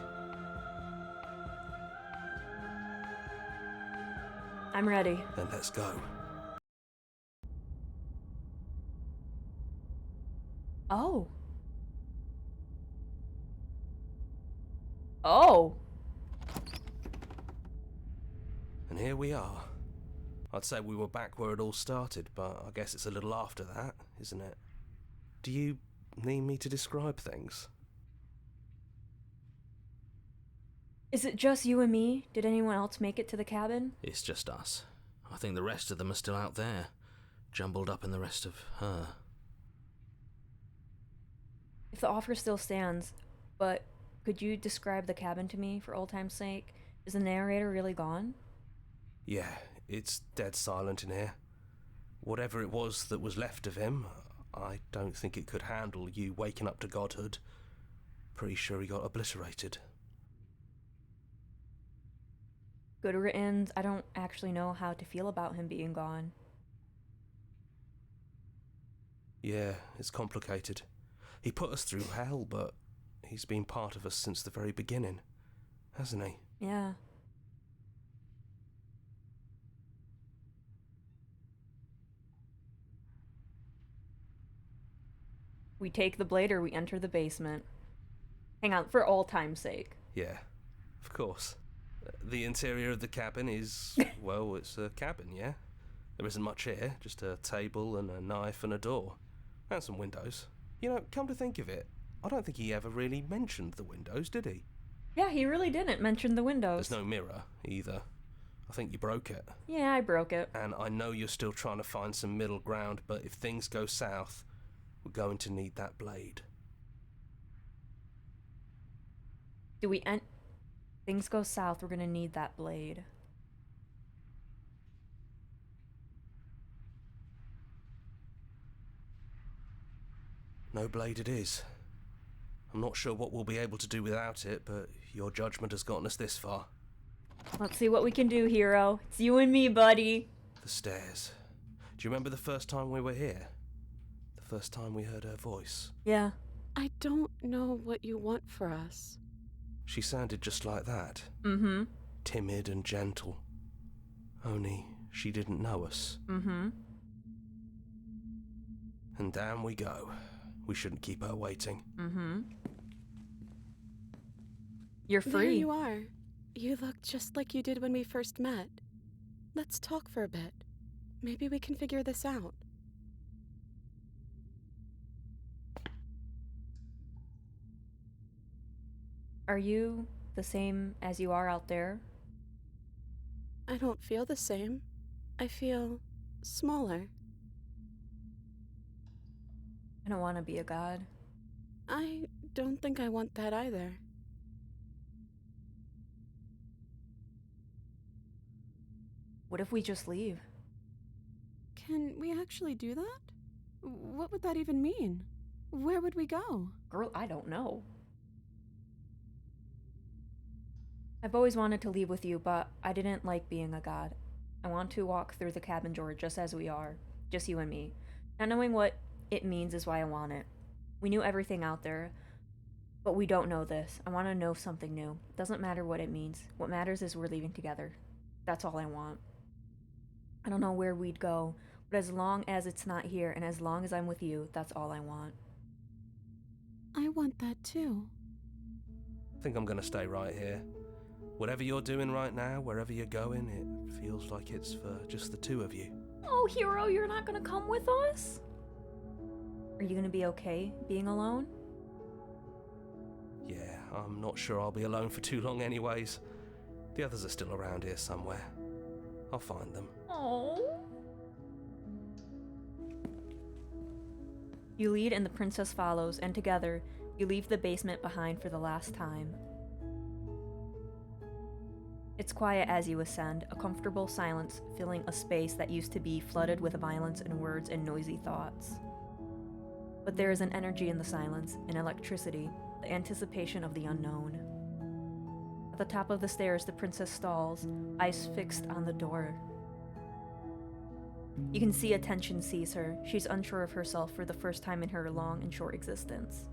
A: I'm ready.
B: Then let's go.
A: Oh. Oh.
B: And here we are. I'd say we were back where it all started, but I guess it's a little after that, isn't it? Do you need me to describe things?
A: Is it just you and me? Did anyone else make it to the cabin?
B: It's just us. I think the rest of them are still out there, jumbled up in the rest of her.
A: If the offer still stands, but could you describe the cabin to me for old time's sake? Is the narrator really gone?
B: Yeah, it's dead silent in here. Whatever it was that was left of him, I don't think it could handle you waking up to godhood. Pretty sure he got obliterated.
A: Good riddance. I don't actually know how to feel about him being gone.
B: Yeah, it's complicated. He put us through hell, but he's been part of us since the very beginning, hasn't he?
A: Yeah. We take the blade or we enter the basement. Hang on, for all time's sake.
H: Yeah, of course. The interior of the cabin is, well, it's a cabin, yeah? There isn't much here, just a table and a knife and a door. And some windows. You know, come to think of it, I don't think he ever really mentioned the windows, did he?
A: Yeah, he really didn't mention the windows.
H: There's no mirror, either. I think you broke it.
A: Yeah, I broke it.
H: And I know you're still trying to find some middle ground, but if things go south, we're going to need that blade.
A: Do we end... Things go south, we're gonna need that blade.
H: No blade it is. I'm not sure what we'll be able to do without it, but your judgment has gotten us this far.
A: Let's see what we can do, hero. It's you and me, buddy.
H: The stairs. Do you remember the first time we were here? The first time we heard her voice?
A: Yeah.
E: I don't know what you want for us.
H: She sounded just like that.
A: Mm-hmm.
H: Timid and gentle. Only she didn't know us.
A: Mm-hmm.
H: And down we go. We shouldn't keep her waiting.
A: Mm-hmm. You're
E: There
A: free.
E: you are. You look just like you did when we first met. Let's talk for a bit. Maybe we can figure this out.
A: Are you the same as you are out there?
E: I don't feel the same. I feel smaller.
A: I don't want to be a god.
E: I don't think I want that either.
A: What if we just leave?
E: Can we actually do that? What would that even mean? Where would we go?
A: Girl, I don't know. I've always wanted to leave with you, but I didn't like being a god. I want to walk through the cabin door just as we are. Just you and me. Not knowing what it means is why I want it. We knew everything out there, but we don't know this. I want to know something new. Doesn't matter what it means. What matters is we're leaving together. That's all I want. I don't know where we'd go, but as long as it's not here and as long as I'm with you, that's all I want.
E: I want that too.
H: I think I'm gonna stay right here. Whatever you're doing right now, wherever you're going, it feels like it's for just the two of you.
A: Oh, hero, you're not gonna come with us? Are you gonna be okay being alone?
H: Yeah, I'm not sure I'll be alone for too long anyways. The others are still around here somewhere. I'll find them.
A: Oh. You lead and the princess follows, and together, you leave the basement behind for the last time. It's quiet as you ascend, a comfortable silence filling a space that used to be flooded with violence and words and noisy thoughts. But there is an energy in the silence, an electricity, the anticipation of the unknown. At the top of the stairs, the princess stalls, eyes fixed on the door. You can see a tension seize her. She's unsure of herself for the first time in her long and short existence.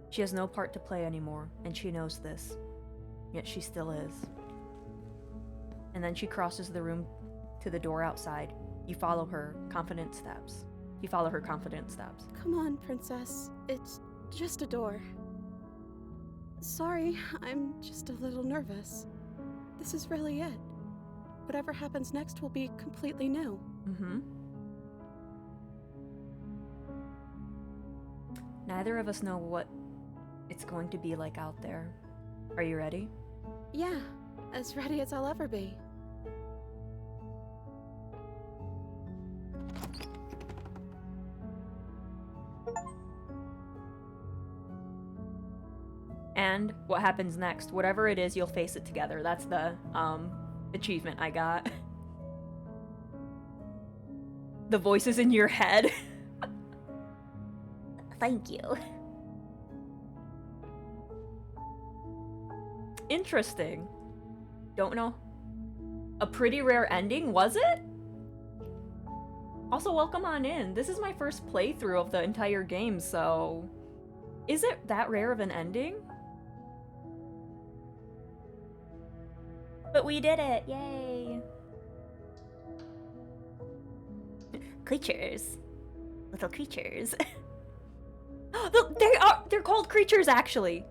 A: She has no part to play anymore, and she knows this. Yet she still is. And then she crosses the room to the door outside. You follow her confident steps.
E: Come on, princess. It's just a door. Sorry, I'm just a little nervous. This is really it. Whatever happens next will be completely new.
A: Mm-hmm. Neither of us know what it's going to be like out there. Are you ready?
E: Yeah, as ready as I'll ever be.
A: And what happens next? Whatever it is, you'll face it together. That's the achievement I got. The voices in your head. Thank you. Interesting. Don't know. A pretty rare ending, was it? Also, welcome on in. This is my first playthrough of the entire game, so... Is it that rare of an ending? But we did it! Yay! Creatures. Little creatures. They're called creatures, actually.